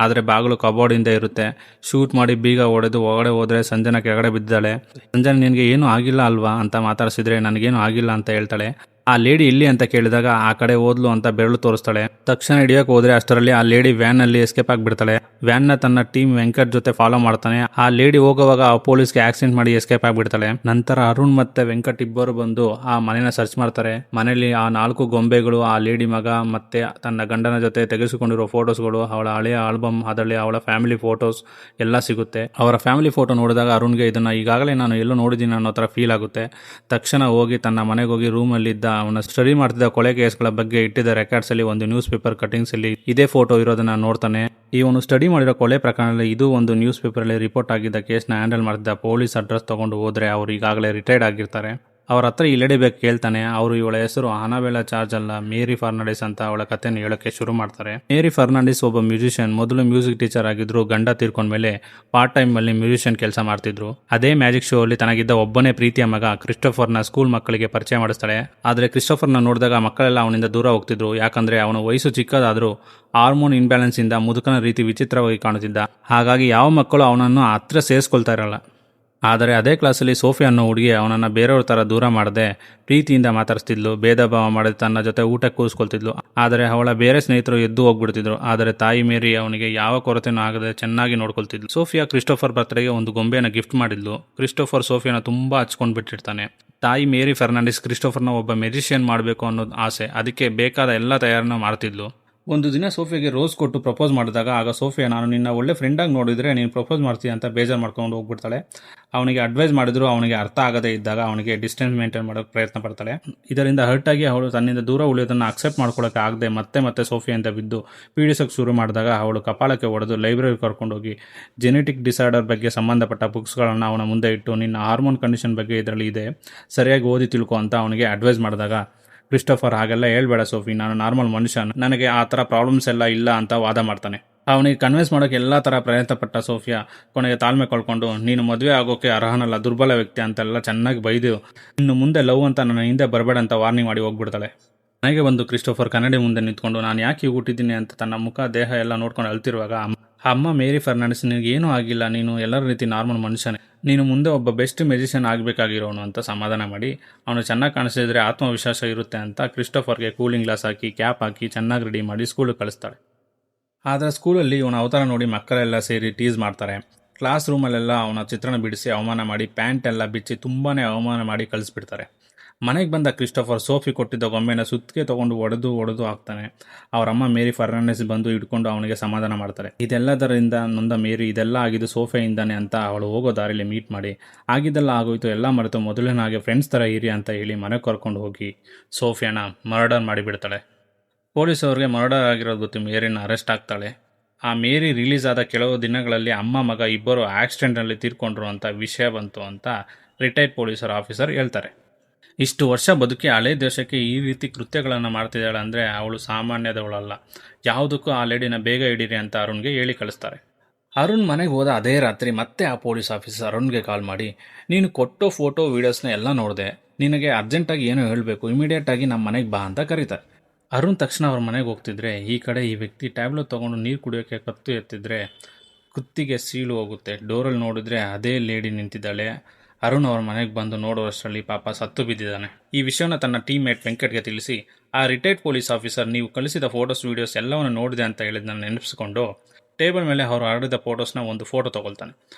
ಆದರೆ ಬಾಗಿಲು ಕಬೋರ್ಡಿಂದ ಇರುತ್ತೆ. ಶೂಟ್ ಮಾಡಿ ಬೀಗ ಹೊಡೆದು ಒಳಗಡೆ ಹೋದರೆ ಸಂಜನಾ ಕೆಳಗಡೆ ಬಿದ್ದಾಳೆ. ಸಂಜನಾ ನಿನಗೆ ಏನೂ ಆಗಿಲ್ಲ ಅಲ್ವಾ ಅಂತ ಮಾತಾಡಿಸಿದ್ರೆ ನನಗೇನು ಆಗಿಲ್ಲ ಅಂತ ಹೇಳ್ತಾಳೆ. ಆ ಲೇಡಿ ಇಲ್ಲಿ ಅಂತ ಕೇಳಿದಾಗ ಆ ಕಡೆ ಓದ್ಲು ಅಂತ ಬೆರಳು ತೋರಿಸ್ತಾಳೆ. ತಕ್ಷಣ ಹಿಡಿಯೋಕೆ ಹೋದ್ರೆ ಅಷ್ಟರಲ್ಲಿ ಆ ಲೇಡಿ ವ್ಯಾನ್ ನಲ್ಲಿ ಎಸ್ಕೇಪ್ ಆಗಿಬಿಡ್ತಾಳೆ. ವ್ಯಾನ್ ನ ತನ್ನ ಟೀಮ್ ವೆಂಕಟ್ ಜೊತೆ ಫಾಲೋ ಮಾಡ್ತಾನೆ. ಆ ಲೇಡಿ ಹೋಗುವಾಗ ಆ ಪೊಲೀಸ್ಗೆ ಆಕ್ಸಿಡೆಂಟ್ ಮಾಡಿ ಎಸ್ಕೇಪ್ ಆಗಿಬಿಡ್ತಾಳೆ. ನಂತರ ಅರುಣ್ ಮತ್ತೆ ವೆಂಕಟ್ ಇಬ್ಬರು ಬಂದು ಆ ಮನೆನ ಸರ್ಚ್ ಮಾಡ್ತಾರೆ. ಮನೆಯಲ್ಲಿ ಆ 4 ಗೊಂಬೆಗಳು, ಆ ಲೇಡಿ ಮಗ ಮತ್ತೆ ತನ್ನ ಗಂಡನ ಜೊತೆ ತೆಗೆಸಿಕೊಂಡಿರೋ ಫೋಟೋಸ್ಗಳು, ಅವಳ ಹಳೆಯ ಆಲ್ಬಮ್, ಅದರಲ್ಲಿ ಅವಳ ಫ್ಯಾಮಿಲಿ ಫೋಟೋಸ್ ಎಲ್ಲ ಸಿಗುತ್ತೆ. ಅವರ ಫ್ಯಾಮಿಲಿ ಫೋಟೋ ನೋಡಿದಾಗ ಅರುಣ್ಗೆ ಇದನ್ನ ಈಗಾಗಲೇ ನಾನು ಎಲ್ಲೋ ನೋಡಿದ್ದೀನಿ ಅನ್ನೋ ಥರ ಫೀಲ್ ಆಗುತ್ತೆ. ತಕ್ಷಣ ಹೋಗಿ ತನ್ನ ಮನೆಗೆ ಹೋಗಿ ರೂಮಲ್ಲಿದ್ದ ಅವನ ಸ್ಟಡಿ ಮಾಡ್ತಿದ್ದ ಕೊಲೆ ಕೇಸ್ಗಳ ಬಗ್ಗೆ ಇಟ್ಟಿದ್ದ ರೆಕಾರ್ಡ್ಸ್ ಅಲ್ಲಿ ಒಂದು ನ್ಯೂಸ್ ಪೇಪರ್ ಕಟಿಂಗ್ಸ್ ಅಲ್ಲಿ ಇದೇ ಫೋಟೋ ಇರೋದನ್ನ ನೋಡ್ತಾನೆ. ಇವನು ಸ್ಟಡಿ ಮಾಡಿರೋ ಕೊಲೆ ಪ್ರಕರಣದಲ್ಲಿ ಇದು ಒಂದು ನ್ಯೂಸ್ ಪೇಪರ್ ಅಲ್ಲಿ ರಿಪೋರ್ಟ್ ಆಗಿದ್ದ ಕೇಸ್ನ ಹ್ಯಾಂಡಲ್ ಮಾಡ್ತಿದ್ದ ಪೊಲೀಸ್ ಅಡ್ರೆಸ್ ತಗೊಂಡು ಹೋದ್ರೆ ಅವರು ಈಗಾಗಲೇ ರಿಟೈರ್ಡ್ ಆಗಿರ್ತಾರೆ. ಅವ್ರ ಹತ್ರ ಈ ಲೇಡಿ ಬೇಕು ಕೇಳ್ತಾನೆ. ಅವರು ಇವಳ ಹೆಸರು ಅನಾಬೆಲಾ ಚಾರ್ಜ್ ಅಲ್ಲ, ಮೇರಿ ಫರ್ನಾಂಡಿಸ್ ಅಂತ ಅವಳ ಕಥೆನ ಹೇಳೋಕ್ಕೆ ಶುರು ಮಾಡ್ತಾರೆ. ಮೇರಿ ಫರ್ನಾಂಡಿಸ್ ಒಬ್ಬ ಮ್ಯೂಸಿಷಿಯನ್. ಮೊದಲು ಮ್ಯೂಸಿಕ್ ಟೀಚರ್ ಆಗಿದ್ರು. ಗಂಡ ತೀರ್ಕೊಂಡ್ಮೇಲೆ ಪಾರ್ಟ್ ಟೈಮ್ ಅಲ್ಲಿ ಮ್ಯೂಸಿಷಿಯನ್ ಕೆಲಸ ಮಾಡ್ತಿದ್ರು. ಅದೇ ಮ್ಯಾಜಿಕ್ ಶೋ ಅಲ್ಲಿ ತನಗಿದ್ದ ಒಬ್ಬನೇ ಪ್ರೀತಿಯ ಮಗ ಕ್ರಿಸ್ಟೋಫರ್ನ ಸ್ಕೂಲ್ ಮಕ್ಕಳಿಗೆ ಪರಿಚಯ ಮಾಡಿಸ್ತಾಳೆ. ಆದರೆ ಕ್ರಿಸ್ಟೋಫರ್ನ ನೋಡಿದಾಗ ಮಕ್ಕಳೆಲ್ಲ ಅವನಿಂದ ದೂರ ಹೋಗ್ತಿದ್ರು. ಯಾಕಂದ್ರೆ ಅವನ ವಯಸ್ಸು ಚಿಕ್ಕದಾದ್ರೂ ಹಾರ್ಮೋನ್ ಇನ್ಬ್ಯಾಲೆನ್ಸ್ ಇಂದ ಮುದುಕನ ರೀತಿ ವಿಚಿತ್ರವಾಗಿ ಕಾಣುತ್ತಿದ್ದ. ಹಾಗಾಗಿ ಯಾವ ಮಕ್ಕಳು ಅವನನ್ನು ಹತ್ರ ಸೇರಿಸ್ಕೊಳ್ತಾ ಇರಲ್ಲ. ಆದರೆ ಅದೇ ಕ್ಲಾಸಲ್ಲಿ ಸೋಫಿಯಾ ಅನ್ನೋ ಹುಡುಗಿ ಅವನನ್ನು ಬೇರೆಯವ್ರ ಥರ ದೂರ ಮಾಡದೆ ಪ್ರೀತಿಯಿಂದ ಮಾತಾಡಿಸ್ತಿದ್ಲು. ಭೇದ ಭಾವ ಮಾಡದೆ ತನ್ನ ಜೊತೆ ಊಟಕ್ಕೆ ಕೂರಿಸ್ಕೊಳ್ತಿದ್ಲು. ಆದರೆ ಅವಳ ಬೇರೆ ಸ್ನೇಹಿತರು ಎದ್ದು ಹೋಗ್ಬಿಡ್ತಿದ್ರು. ಆದರೆ ತಾಯಿ ಮೇರಿ ಅವನಿಗೆ ಯಾವ ಕೊರತೆನೂ ಆಗದೆ ಚೆನ್ನಾಗಿ ನೋಡ್ಕೊಳ್ತಿದ್ಲು. ಸೋಫಿಯಾ ಕ್ರಿಸ್ಟೋಫರ್ ಬರ್ತ್ಡೇಗೆ ಒಂದು ಗೊಂಬೆನ ಗಿಫ್ಟ್ ಮಾಡಿದ್ಲು. ಕ್ರಿಸ್ಟೋಫರ್ ಸೋಫಿಯಾನ ತುಂಬ ಹಚ್ಕೊಂಡು ಬಿಟ್ಟಿರ್ತಾನೆ. ತಾಯಿ ಮೇರಿ ಫರ್ನಾಂಡಿಸ್ ಕ್ರಿಸ್ಟೋಫರ್ನ ಒಬ್ಬ ಮೆಜಿಷಿಯನ್ ಮಾಡಬೇಕು ಅನ್ನೋದು ಆಸೆ. ಅದಕ್ಕೆ ಬೇಕಾದ ಎಲ್ಲ ತಯಾರನ್ನ ಮಾಡ್ತಿದ್ಲು. ಒಂದು ದಿನ ಸೋಫಿಯಾಗೆ ರೋಸ್ ಕೊಟ್ಟು ಪ್ರಪೋಸ್ ಮಾಡಿದಾಗ ಆಗ ಸೋಫಿಯಾ, ನಾನು ನಿನ್ನ ಒಳ್ಳೆ ಫ್ರೆಂಡಾಗಿ ನೋಡಿದರೆ ನೀನು ಪ್ರಪೋಸ್ ಮಾಡ್ತೀಯ ಅಂತ ಬೇಜಾರು ಮಾಡ್ಕೊಂಡು ಹೋಗ್ಬಿಡ್ತಾಳೆ. ಅವನಿಗೆ ಅಡ್ವೈಸ್ ಮಾಡಿದ್ರು ಅವನಿಗೆ ಅರ್ಥ ಆಗದೇ ಇದ್ದಾಗ ಅವನಿಗೆ ಡಿಸ್ಟೆನ್ಸ್ ಮೇಂಟೈನ್ ಮಾಡೋಕ್ಕೆ ಪ್ರಯತ್ನ ಪಡ್ತಾಳೆ. ಇದರಿಂದ ಹರ್ಟ್ ಆಗಿ ಅವಳು ತನ್ನಿಂದ ದೂರ ಉಳಿಯೋದನ್ನು ಅಕ್ಸೆಪ್ಟ್ ಮಾಡ್ಕೊಳ್ಳೋಕೆ ಆಗದೆ ಮತ್ತೆ ಸೋಫಿಯಿಂದ ಬಿದ್ದು ಪೀಡಿಸೋಕೆ ಶುರು ಮಾಡಿದಾಗ ಅವಳು ಕಪಾಳಕ್ಕೆ ಹೊಡೆದು ಲೈಬ್ರರಿ ಕರ್ಕೊಂಡೋಗಿ ಜೆನೆಟಿಕ್ ಡಿಸಾರ್ಡರ್ ಬಗ್ಗೆ ಸಂಬಂಧಪಟ್ಟ ಬುಕ್ಸ್ಗಳನ್ನು ಅವನ ಮುಂದೆ ಇಟ್ಟು, ನಿನ್ನ ಹಾರ್ಮೋನ್ ಕಂಡೀಷನ್ ಬಗ್ಗೆ ಇದರಲ್ಲಿ ಇದೆ, ಸರಿಯಾಗಿ ಓದಿ ತಿಳ್ಕೊ ಅಂತ ಅವನಿಗೆ ಅಡ್ವೈಸ್ ಮಾಡಿದಾಗ ಕ್ರಿಸ್ಟೋಫರ್, ಹಾಗೆಲ್ಲ ಹೇಳ್ಬೇಡ ಸೋಫಿ, ನಾನು ನಾರ್ಮಲ್ ಮನುಷ್ಯ, ನನಗೆ ಆ ಥರ ಪ್ರಾಬ್ಲಮ್ಸ್ ಎಲ್ಲ ಇಲ್ಲ ಅಂತ ವಾದ ಮಾಡ್ತಾನೆ. ಅವನಿಗೆ ಕನ್ವಿನ್ಸ್ ಮಾಡೋಕ್ಕೆ ಎಲ್ಲ ಥರ ಪ್ರಯತ್ನ ಪಟ್ಟ ಸೋಫಿಯಾ ಕೊನೆಗೆ ತಾಳ್ಮೆ ಕಳ್ಕೊಂಡು, ನೀನು ಮದುವೆ ಆಗೋಕ್ಕೆ ಅರ್ಹನಲ್ಲ, ದುರ್ಬಲ ವ್ಯಕ್ತಿ ಅಂತೆಲ್ಲ ಚೆನ್ನಾಗಿ ಬೈದು ಇನ್ನು ಮುಂದೆ ಲವ್ ಅಂತ ನನ್ನ ಹಿಂದೆ ಬರಬೇಡ ಅಂತ ವಾರ್ನಿಂಗ್ ಮಾಡಿ ಹೋಗ್ಬಿಡ್ತಾಳೆ. ಮನೆಗೆ ಬಂದು ಕ್ರಿಸ್ಟೋಫರ್ ಕನ್ನಡಿ ಮುಂದೆ ನಿಂತ್ಕೊಂಡು ನಾನು ಯಾಕೆ ಹೀಗೆ ಹುಟ್ಟಿದ್ದೀನಿ ಅಂತ ತನ್ನ ಮುಖ ದೇಹ ಎಲ್ಲ ನೋಡ್ಕೊಂಡು ಅಳ್ತಿರುವಾಗ ಅಮ್ಮ ಮೇರಿ ಫರ್ನಾಂಡಿಸ್, ನಿನಗೆ ಏನೂ ಆಗಿಲ್ಲ, ನೀನು ಎಲ್ಲರ ರೀತಿ ನಾರ್ಮಲ್ ಮನುಷ್ಯನೇ, ನೀನು ಮುಂದೆ ಒಬ್ಬ ಬೆಸ್ಟ್ ಮ್ಯೂಸಿಷಿಯನ್ ಆಗಬೇಕಾಗಿರೋನು ಅಂತ ಸಮಾಧಾನ ಮಾಡಿ, ಅವನು ಚೆನ್ನಾಗಿ ಕಾಣಿಸಿದ್ರೆ ಆತ್ಮವಿಶ್ವಾಸ ಇರುತ್ತೆ ಅಂತ ಕ್ರಿಸ್ಟೋಫರ್ಗೆ ಕೂಲಿಂಗ್ ಗ್ಲಾಸ್ ಹಾಕಿ ಕ್ಯಾಪ್ ಹಾಕಿ ಚೆನ್ನಾಗಿ ರೆಡಿ ಮಾಡಿ ಸ್ಕೂಲಿಗೆ ಕಳಿಸ್ತಾಳೆ. ಆದರೆ ಸ್ಕೂಲಲ್ಲಿ ಇವನ ಅವತಾರ ನೋಡಿ ಮಕ್ಕಳೆಲ್ಲ ಸೇರಿ ಟೀಸ್ ಮಾಡ್ತಾರೆ. ಕ್ಲಾಸ್ ರೂಮಲ್ಲೆಲ್ಲ ಅವನ ಚಿತ್ರಣ ಬಿಡಿಸಿ ಅವಮಾನ ಮಾಡಿ ಪ್ಯಾಂಟ್ ಎಲ್ಲ ಬಿಚ್ಚಿ ತುಂಬಾ ಅವಮಾನ ಮಾಡಿ ಕಳಿಸ್ಬಿಡ್ತಾರೆ. ಮನೆಗೆ ಬಂದ ಕ್ರಿಸ್ಟೋಫರ್ ಸೋಫಿ ಕೊಟ್ಟಿದ್ದ ಗೊಂಬೆನ ಸುತ್ತಿಗೆ ತೊಗೊಂಡು ಒಡೆದು ಹಾಕ್ತಾನೆ. ಅವರಮ್ಮ ಮೇರಿ ಫರ್ನಾಂಡಿಸ್ ಬಂದು ಹಿಡ್ಕೊಂಡು ಅವನಿಗೆ ಸಮಾಧಾನ ಮಾಡ್ತಾರೆ. ಇದೆಲ್ಲದರಿಂದ ನೊಂದ ಮೇರಿ, ಇದೆಲ್ಲ ಆಗಿದ್ದು ಸೋಫಿಯಿಂದಾನೆ ಅಂತ ಅವಳು ಹೋಗೋ ದಾರಿಯಲ್ಲಿ ಮೀಟ್ ಮಾಡಿ, ಆಗಿದ್ದೆಲ್ಲ ಆಗೋಯ್ತು, ಎಲ್ಲ ಮರೆತು ಮೊದಲಿನ ಹಾಗೆ ಫ್ರೆಂಡ್ಸ್ ಥರ ಇರಿ ಅಂತ ಹೇಳಿ ಮನೆಗೆ ಕರ್ಕೊಂಡು ಹೋಗಿ ಸೋಫಿಯಾನ ಮರ್ಡರ್ ಮಾಡಿಬಿಡ್ತಾಳೆ. ಪೊಲೀಸವ್ರಿಗೆ ಮರ್ಡರ್ ಆಗಿರೋದು ಗೊತ್ತು ಮೇರಿನ ಅರೆಸ್ಟ್ ಆಗ್ತಾಳೆ. ಆ ಮೇರಿ ರಿಲೀಸ್ ಆದ ಕೆಲವು ದಿನಗಳಲ್ಲಿ ಅಮ್ಮ ಮಗ ಇಬ್ಬರು ಆಕ್ಸಿಡೆಂಟ್ನಲ್ಲಿ ತೀರ್ಕೊಂಡ್ರು ಅಂತ ವಿಷಯ ಬಂತು ಅಂತ ರಿಟೈರ್ಡ್ ಪೊಲೀಸರ್ ಆಫೀಸರ್ ಹೇಳ್ತಾರೆ. ಇಷ್ಟು ವರ್ಷ ಬದುಕಿ ಹಳೆ ದೇಶಕ್ಕೆ ಈ ರೀತಿ ಕೃತ್ಯಗಳನ್ನು ಮಾಡ್ತಿದ್ದಾಳೆ ಅಂದರೆ ಅವಳು ಸಾಮಾನ್ಯದವಳಲ್ಲ. ಯಾವುದಕ್ಕೂ ಆ ಲೇಡಿನ ಬೇಗ ಹಿಡೀರಿ ಅಂತ ಅರುಣ್ಗೆ ಹೇಳಿ ಕಳಿಸ್ತಾರೆ. ಅರುಣ್ ಮನೆಗೆ ಹೋದ ಅದೇ ರಾತ್ರಿ ಮತ್ತೆ ಆ ಪೊಲೀಸ್ ಆಫೀಸರ್ ಅರುಣ್ಗೆ ಕಾಲ್ ಮಾಡಿ, ನೀನು ಕೊಟ್ಟೋ ಫೋಟೋ ವೀಡಿಯೋಸ್ನ ಎಲ್ಲ ನೋಡಿದೆ, ನಿನಗೆ ಅರ್ಜೆಂಟಾಗಿ ಏನೋ ಹೇಳಬೇಕು, ಇಮಿಡಿಯೇಟಾಗಿ ನಮ್ಮ ಮನೆಗೆ ಬಾ ಅಂತ ಕರೀತಾರೆ. ಅರುಣ್ ತಕ್ಷಣ ಅವ್ರ ಮನೆಗೆ ಹೋಗ್ತಿದ್ರೆ ಈ ಕಡೆ ಈ ವ್ಯಕ್ತಿ ಟ್ಯಾಬ್ಲೆಟ್ ತೊಗೊಂಡು ನೀರು ಕುಡಿಯೋಕ್ಕೆ ಕತ್ತು ಎತ್ತಿದ್ರೆ ಕುತ್ತಿಗೆ ಸೀಳು ಹೋಗುತ್ತೆ. ಡೋರಲ್ಲಿ ನೋಡಿದ್ರೆ ಅದೇ ಲೇಡಿ ನಿಂತಿದ್ದಾಳೆ. ಅರುಣ್ ಅವ್ರ ಮನೆಗೆ ಬಂದು ನೋಡುವಷ್ಟರಲ್ಲಿ ಪಾಪ ಸತ್ತು ಬಿದ್ದಿದ್ದಾನೆ. ಈ ವಿಷಯವನ್ನು ತನ್ನ ಟೀಮ್ಮೇಟ್ ವೆಂಕಟ್ಗೆ ತಿಳಿಸಿ, ಆ ರಿಟೈರ್ಡ್ ಪೊಲೀಸ್ ಆಫೀಸರ್ ನೀವು ಕಳಿಸಿದ ಫೋಟೋಸ್ ವೀಡಿಯೋಸ್ ಎಲ್ಲವನ್ನು ನೋಡಿದೆ ಅಂತ ಹೇಳಿದ್ದನ್ನು ನೆನಪಿಸಿಕೊಂಡು ಟೇಬಲ್ ಮೇಲೆ ಅವರು ಹರಡಿದ ಫೋಟೋಸ್ನ ಒಂದು ಫೋಟೋ ತಗೊಳ್ತಾನೆ.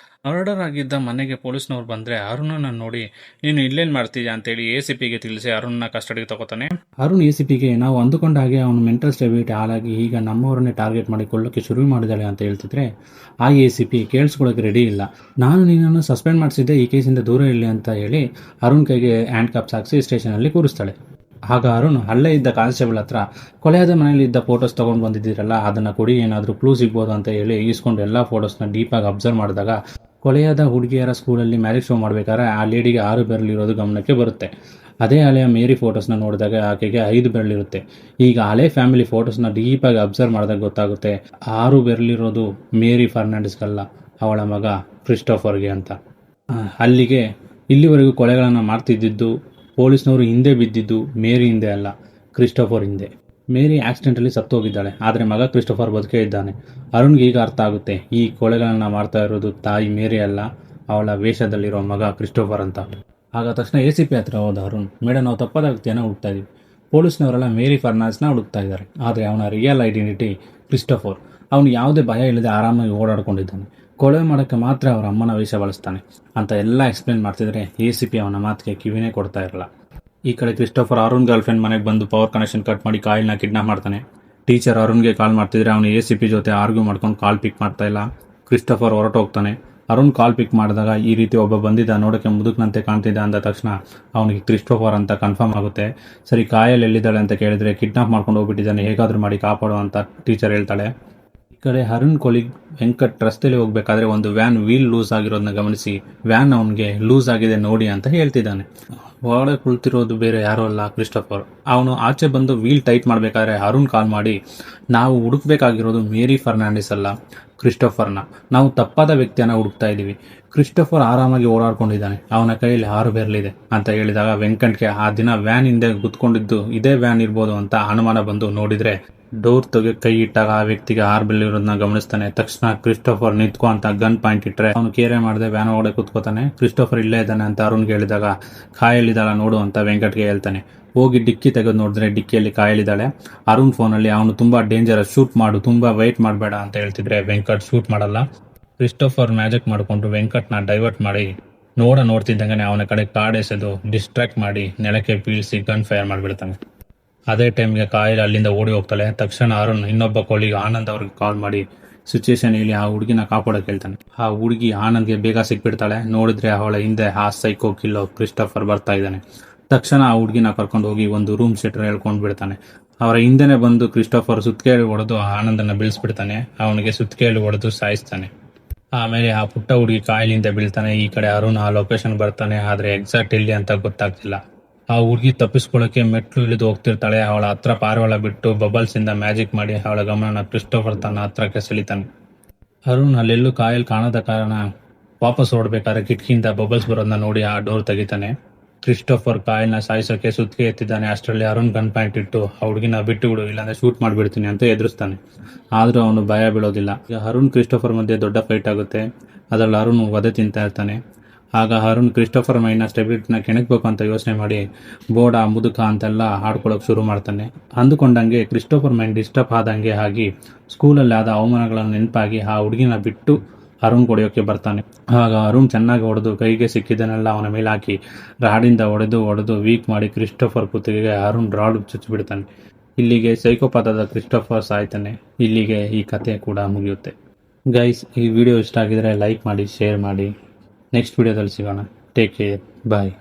ಮರ್ಡರ್ ಆಗಿದ್ದ ಮನೆಗೆ ಪೊಲೀಸ್ನವ್ರು ಬಂದರೆ ಅರುಣನ ನೋಡಿ, ನೀನು ಇಲ್ಲೇನು ಮಾಡ್ತಿದ್ಯಾ ಅಂತೇಳಿ ACPಗೆ ತಿಳಿಸಿ ಅರುಣ್ನ ಕಸ್ಟಡಿಗೆ ತಗೋತಾನೆ. ಅರುಣ್ ACPಗೆ ನಾವು ಅಂದುಕೊಂಡ ಹಾಗೆ ಅವನು ಮೆಂಟಲ್ ಸ್ಟೆಬಿಲಿಟಿ ಹಾಳಾಗಿ ಈಗ ನಮ್ಮವರನ್ನೇ ಟಾರ್ಗೆಟ್ ಮಾಡಿ ಕೊಲ್ಲೋಕ್ಕೆ ಶುರು ಮಾಡಿದಾಳೆ ಅಂತ ಹೇಳ್ತಿದ್ರೆ ಆ ACP ಕೇಳಿಸ್ಕೊಳ್ಳೋಕೆ ರೆಡಿ ಇಲ್ಲ. ನಾನು ನಿನ್ನನ್ನು ಸಸ್ಪೆಂಡ್ ಮಾಡಿಸಿದ್ದೆ, ಈ ಕೇಸಿಂದ ದೂರ ಇರಲಿ ಅಂತ ಹೇಳಿ ಅರುಣ್ ಕೈಗೆ ಹ್ಯಾಂಡ್ ಕಪ್ಸ್ ಹಾಕಿಸಿ ಸ್ಟೇಷನಲ್ಲಿ ಕೂರಿಸ್ತಾಳೆ. ಆಗ ಅರುಣ್ ಅಲ್ಲೇ ಇದ್ದ ಕಾನ್ಸ್ಟೇಬಲ್ ಹತ್ರ ಕೊಲೆಯಾದ ಮನೆಯಲ್ಲಿ ಇದ್ದ ಫೋಟೋಸ್ ತೊಗೊಂಡು ಬಂದಿದ್ದೀರಲ್ಲ, ಅದನ್ನು ಕೊಡಿ, ಏನಾದರೂ ಕ್ಲೂ ಸಿಗ್ಬೋದು ಅಂತ ಹೇಳಿ ಈಸ್ಕೊಂಡು ಎಲ್ಲ ಫೋಟೋಸ್ನ ಡೀಪಾಗಿ ಅಬ್ಸರ್ವ್ ಮಾಡಿದಾಗ ಕೊಲೆಯಾದ ಹುಡುಗಿಯರ ಸ್ಕೂಲಲ್ಲಿ ಮ್ಯಾರೇಜ್ ಶೋ ಮಾಡಬೇಕಾದ್ರೆ ಆ ಲೇಡಿಗೆ 6 ಬೆರಳಿರೋದು ಗಮನಕ್ಕೆ ಬರುತ್ತೆ. ಅದೇ ಹಳೆಯ ಮೇರಿ ಫೋಟೋಸ್ನ ನೋಡಿದಾಗ ಆಕೆಗೆ 5 ಬೆರಳಿರುತ್ತೆ. ಈಗ ಹಳೆ ಫ್ಯಾಮಿಲಿ ಫೋಟೋಸ್ನ ಡೀಪಾಗಿ ಅಬ್ಸರ್ವ್ ಮಾಡಿದಾಗ ಗೊತ್ತಾಗುತ್ತೆ 6 ಬೆರಳಿರೋದು ಮೇರಿ ಫರ್ನಾಂಡಿಸ್ಗಲ್ಲ, ಅವಳ ಮಗ ಕ್ರಿಸ್ಟೋಫರ್ಗೆ ಅಂತ. ಅಲ್ಲಿಗೆ ಇಲ್ಲಿವರೆಗೂ ಕೊಲೆಗಳನ್ನು ಮಾಡ್ತಿದ್ದಿದ್ದು ಪೊಲೀಸ್ನವರು ಹಿಂದೆ ಬಿದ್ದಿದ್ದು ಮೇರಿ ಹಿಂದೆ ಅಲ್ಲ, ಕ್ರಿಸ್ಟೋಫರ್ ಹಿಂದೆ. ಮೇರಿ ಆಕ್ಸಿಡೆಂಟಲ್ಲಿ ಸತ್ತೋಗಿದ್ದಾಳೆ, ಆದರೆ ಮಗ ಕ್ರಿಸ್ಟೋಫರ್ ಬದುಕೇ ಇದ್ದಾನೆ. ಅರುಣ್ಗೆ ಈಗ ಅರ್ಥ ಆಗುತ್ತೆ, ಈ ಕೊಲೆಗಳನ್ನು ಮಾಡ್ತಾ ಇರೋದು ತಾಯಿ ಮೇರಿ ಅಲ್ಲ, ಅವಳ ವೇಷದಲ್ಲಿರೋ ಮಗ ಕ್ರಿಸ್ಟೋಫರ್ ಅಂತ. ಆಗ ತಕ್ಷಣ ACP ಹತ್ರ ಹೋದ ಅರುಣ್, ಮೇಡಮ್ ನಾವು ತಪ್ಪಾದ ವ್ಯಕ್ತಿಯನ್ನು ಹುಡುಕ್ತಾ ಇದ್ದೀವಿ. ಪೊಲೀಸ್ನವರೆಲ್ಲ ಮೇರಿ ಫರ್ನಾಂಡಿಸ್ನ ಹುಡುಕ್ತಾ ಇದ್ದಾರೆ, ಆದರೆ ಅವನ ರಿಯಲ್ ಐಡೆಂಟಿಟಿ ಕ್ರಿಸ್ಟೋಫರ್. ಅವನು ಯಾವುದೇ ಭಯ ಇಲ್ಲದೆ ಆರಾಮಾಗಿ ಓಡಾಡ್ಕೊಂಡಿದ್ದಾನೆ. ಕೊಲೆ ಮಾಡೋಕ್ಕೆ ಮಾತ್ರ ಅವರ ಅಮ್ಮನ ವೇಷ ಬಳಸ್ತಾನೆ ಅಂತ ಎಲ್ಲ ಎಕ್ಸ್ಪ್ಲೇನ್ ಮಾಡ್ತಿದ್ರೆ ACP ಅವನ ಮಾತಿಗೆ ಕಿವಿನೇ ಕೊಡ್ತಾ ಇರಲ್ಲ. ಈ ಕಡೆ ಕ್ರಿಸ್ಟೋಫರ್ ಅರುಣ್ ಗರ್ಲ್ಫ್ರೆಂಡ್ ಮನೆಗೆ ಬಂದು ಪವರ್ ಕನೆಕ್ಷನ್ ಕಟ್ ಮಾಡಿ ಕಾಯಿಲ್ನ ಕಿಡ್ನಾಪ್ ಮಾಡ್ತಾನೆ. ಟೀಚರ್ ಅರುಣ್ಗೆ ಕಾಲ್ ಮಾಡ್ತಿದ್ರೆ ಅವನು ACP ಜೊತೆ ಆರ್ಗ್ಯೂ ಮಾಡ್ಕೊಂಡು ಕಾಲ್ ಪಿಕ್ ಮಾಡ್ತಾ ಇಲ್ಲ. ಕ್ರಿಸ್ಟೋಫರ್ ಹೊರಟೋಗ್ತಾನೆ. ಅರುಣ್ ಕಾಲ್ ಪಿಕ್ ಮಾಡಿದಾಗ ಈ ರೀತಿ ಒಬ್ಬ ಬಂದಿದ್ದ, ನೋಡೋಕ್ಕೆ ಮುದುಕನಂತೆ ಕಾಣ್ತಿದ್ದ ಅಂದ ತಕ್ಷಣ ಅವನಿಗೆ ಕ್ರಿಸ್ಟೋಫರ್ ಅಂತ ಕನ್ಫರ್ಮ್ ಆಗುತ್ತೆ. ಸರಿ, ಕಾಯಲ್ಲಿ ಎಲ್ಲಿದ್ದಾಳೆ ಅಂತ ಕೇಳಿದ್ರೆ ಕಿಡ್ನಾಪ್ ಮಾಡ್ಕೊಂಡು ಹೋಗ್ಬಿಟ್ಟಿದ್ದಾನೆ, ಹೇಗಾದರೂ ಮಾಡಿ ಕಾಪಾಡು ಅಂತ ಟೀಚರ್ ಹೇಳ್ತಾಳೆ. ಈ ಕಡೆ ಅರುಣ್ ಕೊಲಿಗ್ ವೆಂಕಟ್ ರಸ್ತೆಯಲ್ಲಿ ಹೋಗ್ಬೇಕಾದ್ರೆ ಒಂದು ವ್ಯಾನ್ ವೀಲ್ ಲೂಸ್ ಆಗಿರೋದನ್ನ ಗಮನಿಸಿ ವ್ಯಾನ್ ಅವನಿಗೆ ಲೂಸ್ ಆಗಿದೆ ನೋಡಿ ಅಂತ ಹೇಳ್ತಿದ್ದಾನೆ. ಒಳಗೆ ಕುಳಿತಿರೋದು ಬೇರೆ ಯಾರೋ ಅಲ್ಲ, ಕ್ರಿಸ್ಟೋಫರ್. ಅವನು ಆಚೆ ಬಂದು ವೀಲ್ ಟೈಟ್ ಮಾಡಬೇಕಾದ್ರೆ ಅರುಣ್ ಕಾಲ್ ಮಾಡಿ, ನಾವು ಹುಡುಕ್ಬೇಕಾಗಿರೋದು ಮೇರಿ ಫರ್ನಾಂಡಿಸ್ ಅಲ್ಲ, ಕ್ರಿಸ್ಟೋಫರ್ನ. ನಾವು ತಪ್ಪಾದ ವ್ಯಕ್ತಿಯನ್ನು ಹುಡುಕ್ತಾ ಇದ್ದೀವಿ. ಕ್ರಿಸ್ಟೋಫರ್ ಆರಾಮಾಗಿ ಓಡಾಡ್ಕೊಂಡಿದ್ದಾನೆ, ಅವನ ಕೈಯಲ್ಲಿ 6 ಬೆರಳಿದೆ ಅಂತ ಹೇಳಿದಾಗ ವೆಂಕಟ್ಗೆ ಆ ದಿನ ವ್ಯಾನ್ ಹಿಂದೆ ಕುತ್ಕೊಂಡಿದ್ದು ಇದೇ ವ್ಯಾನ್ ಇರ್ಬೋದು ಅಂತ ಅನುಮಾನ ಬಂದು ನೋಡಿದ್ರೆ ಡೋರ್ ತೆಗೆ ಕೈ ಇಟ್ಟಾಗ ಆ ವ್ಯಕ್ತಿಗೆ 6 ಬೆರಳಿರೋದನ್ನ ಗಮನಿಸ್ತಾನೆ. ತಕ್ಷಣ ಕ್ರಿಸ್ಟೋಫರ್ ನಿಂತ್ಕೊ ಅಂತ ಗನ್ ಪಾಯಿಂಟ್ ಇಟ್ಟರೆ ಅವನು ಕೇರೆ ಮಾಡದೆ ವ್ಯಾನ್ ಒಳಗಡೆ ಕುತ್ಕೋತಾನೆ. ಕ್ರಿಸ್ಟೋಫರ್ ಇಲ್ಲೇ ಇದ್ದಾನೆ ಅಂತ ಅರುಣ್ಗೆ ಹೇಳಿದಾಗ ಕಾಯಲ್ಲಿದ್ದಾಳ ನೋಡು ಅಂತ ವೆಂಕಟ್ಗೆ ಹೇಳ್ತಾನೆ. ಹೋಗಿ ಡಿಕ್ಕಿ ತೆಗೆದು ನೋಡಿದ್ರೆ ಡಿಕ್ಕಿಯಲ್ಲಿ ಕಾಯಲಿದ್ದಾಳೆ. ಅರುಣ್ ಫೋನಲ್ಲಿ ಅವನು ತುಂಬಾ ಡೇಂಜರಸ್, ಶೂಟ್ ಮಾಡು, ತುಂಬಾ ವೆಯ್ಟ್ ಮಾಡಬೇಡ ಅಂತ ಹೇಳ್ತಿದ್ರೆ ವೆಂಕಟ್ ಶೂಟ್ ಮಾಡಲ್ಲ. ಕ್ರಿಸ್ಟೋಫರ್ ಮ್ಯಾಜಿಕ್ ಮಾಡಿಕೊಂಡು ವೆಂಕಟ್ನ ಡೈವರ್ಟ್ ಮಾಡಿ ನೋಡ್ತಿದ್ದಂಗೆ ಅವನ ಕಡೆ ಕಾರ್ಡ್ ಎಸೆದು ಡಿಸ್ಟ್ರಾಕ್ಟ್ ಮಾಡಿ ನೆಲಕ್ಕೆ ಬೀಳಿಸಿ ಗನ್ ಫೈರ್ ಮಾಡಿಬಿಡ್ತಾನೆ. ಅದೇ ಟೈಮ್ಗೆ ಕಾಯಿಲ್ ಅಲ್ಲಿಂದ ಓಡಿ ಹೋಗ್ತಾಳೆ. ತಕ್ಷಣ ಅರುಣ್ ಇನ್ನೊಬ್ಬ ಕೊಲಿಗೆ ಆನಂದ್ ಅವ್ರಿಗೆ ಕಾಲ್ ಮಾಡಿ ಸಿಚುವೇಶನ್ ಹೇಳಿ ಆ ಹುಡುಗಿನ ಕಾಪಾಡೋಕೆ ಹೇಳ್ತಾನೆ. ಆ ಹುಡುಗಿ ಆನಂದ್ಗೆ ಬೇಗ ಸಿಕ್ಬಿಡ್ತಾಳೆ. ನೋಡಿದ್ರೆ ಅವಳ ಹಿಂದೆ ಆ ಸೈಕೋ ಕಿಲ್ಲೋ ಕ್ರಿಸ್ಟೋಫರ್ ಬರ್ತಾ ಇದ್ದಾನೆ. ತಕ್ಷಣ ಆ ಹುಡುಗಿನ ಕರ್ಕೊಂಡು ಹೋಗಿ ಒಂದು ರೂಮ್ ಶೆಟರ್ ಹೇಳ್ಕೊಂಡು ಬಿಡ್ತಾನೆ. ಅವರ ಹಿಂದೆನೆ ಬಂದು ಕ್ರಿಸ್ಟೋಫರ್ ಸುತ್ತಿಗೆಯಲ್ಲಿ ಹೊಡೆದು ಆನಂದನ್ನ ಬೀಳಿಸ್ಬಿಡ್ತಾನೆ. ಅವನಿಗೆ ಸುತ್ತಿಗೆಯಲ್ಲಿ ಹೊಡೆದು ಸಾಯಿಸ್ತಾನೆ. ಆಮೇಲೆ ಆ ಪುಟ್ಟ ಹುಡುಗಿ ಕಾಯಿಲಿಂದ ಬೀಳ್ತಾನೆ. ಈ ಕಡೆ ಅರುಣ್ ಆ ಲೊಕೇಶನ್ ಬರ್ತಾನೆ, ಆದ್ರೆ ಎಕ್ಸಾಕ್ಟ್ ಎಲ್ಲಿ ಅಂತ ಗೊತ್ತಾಗ್ತಿಲ್ಲ. ಆ ಹುಡುಗಿ ತಪ್ಪಿಸ್ಕೊಳ್ಳೋಕೆ ಮೆಟ್ಲು ಇಳಿದು ಹೋಗ್ತಿರ್ತಾಳೆ. ಅವಳ ಹತ್ರ ಪಾರಿವಾಳ ಬಿಟ್ಟು ಬಬಲ್ಸ್ ಇಂದ ಮ್ಯಾಜಿಕ್ ಮಾಡಿ ಅವಳ ಗಮನ ಕ್ರಿಸ್ಟೋಫರ್ ತನ್ನ ಹತ್ರಕ್ಕೆ ಸೆಳಿತಾನೆ. ಅರುಣ್ ಅಲ್ಲೆಲ್ಲೂ ಕಾಯಿಲ್ ಕಾಣದ ಕಾರಣ ವಾಪಸ್ ಓಡ್ಬೇಕಾದ್ರೆ ಕಿಟಕಿಯಿಂದ ಬಬಲ್ಸ್ ಬರೋದನ್ನ ನೋಡಿ ಆ ಡೋರ್ ತೆಗಿತಾನೆ. ಕ್ರಿಸ್ಟೋಫರ್ ಕಾಯಿಲ್ನ ಸಾಯಿಸೋಕೆ ಸುತ್ತಿಗೆ ಎತ್ತಿದ್ದಾನೆ. ಅಷ್ಟರಲ್ಲಿ ಅರುಣ್ ಗನ್ ಪಾಯಿಂಟ್ ಇಟ್ಟು ಆ ಹುಡುಗಿನ ಬಿಟ್ಟು ಬಿಡು, ಇಲ್ಲಾಂದ್ರೆ ಶೂಟ್ ಮಾಡಿಬಿಡ್ತೀನಿ ಅಂತ ಎದುರಿಸ್ತಾನೆ. ಆದ್ರೂ ಅವನು ಭಯ ಬೀಳೋದಿಲ್ಲ. ಈಗ ಅರುಣ್ ಕ್ರಿಸ್ಟೋಫರ್ ಮಧ್ಯೆ ದೊಡ್ಡ ಫೈಟ್ ಆಗುತ್ತೆ. ಅದರಲ್ಲಿ ಅರುಣ್ ವಧೆ ತಿಂತಾ ಇರ್ತಾನೆ. ಆಗ ಅರುಣ್ ಕ್ರಿಸ್ಟೋಫರ್ ಮೈಂಡ್ನ ಸ್ಟೆಬಿಲಿಟಿನ ಕೆಣಕ್ಬೇಕು ಅಂತ ಯೋಚನೆ ಮಾಡಿ ಬೋಡ ಮುದುಕ ಅಂತೆಲ್ಲ ಹಾಡ್ಕೊಳ್ಳೋಕೆ ಶುರು ಮಾಡ್ತಾನೆ. ಅಂದುಕೊಂಡಂಗೆ ಕ್ರಿಸ್ಟೋಫರ್ ಮೈಂಡ್ ಡಿಸ್ಟರ್ಬ್ ಆದಂಗೆ ಆಗಿ ಸ್ಕೂಲಲ್ಲಿ ಆದ ಅವಮಾನಗಳನ್ನು ನೆನಪಾಗಿ ಆ ಹುಡುಗಿನ ಬಿಟ್ಟು ಅರುಣ್ ಹೊಡೆಯೋಕೆ ಬರ್ತಾನೆ. ಆಗ ಅರುಣ್ ಚೆನ್ನಾಗಿ ಹೊಡೆದು ಕೈಗೆ ಸಿಕ್ಕಿದ್ದನ್ನೆಲ್ಲ ಅವನ ಮೇಲೆ ಹಾಕಿ ರಾಡಿಂದ ಹೊಡೆದು ವೀಕ್ ಮಾಡಿ ಕ್ರಿಸ್ಟೋಫರ್ ಕುತ್ತಿಗೆಗೆ ಅರುಣ್ ರಾಡ್ ಚುಚ್ಚಿಬಿಡ್ತಾನೆ. ಇಲ್ಲಿಗೆ ಸೈಕೋಪಾತದ ಕ್ರಿಸ್ಟೋಫರ್ ಸಾಯ್ತಾನೆ. ಇಲ್ಲಿಗೆ ಈ ಕತೆ ಕೂಡ ಮುಗಿಯುತ್ತೆ. ಗೈಸ್, ಈ ವಿಡಿಯೋ ಇಷ್ಟ ಆಗಿದ್ರೆ ಲೈಕ್ ಮಾಡಿ, ಶೇರ್ ಮಾಡಿ. ನೆಕ್ಸ್ಟ್ ವಿಡಿಯೋದಲ್ಲಿ ಸಿಗೋಣ. ಟೇಕ್ ಕೇರ್, ಬಾಯ್.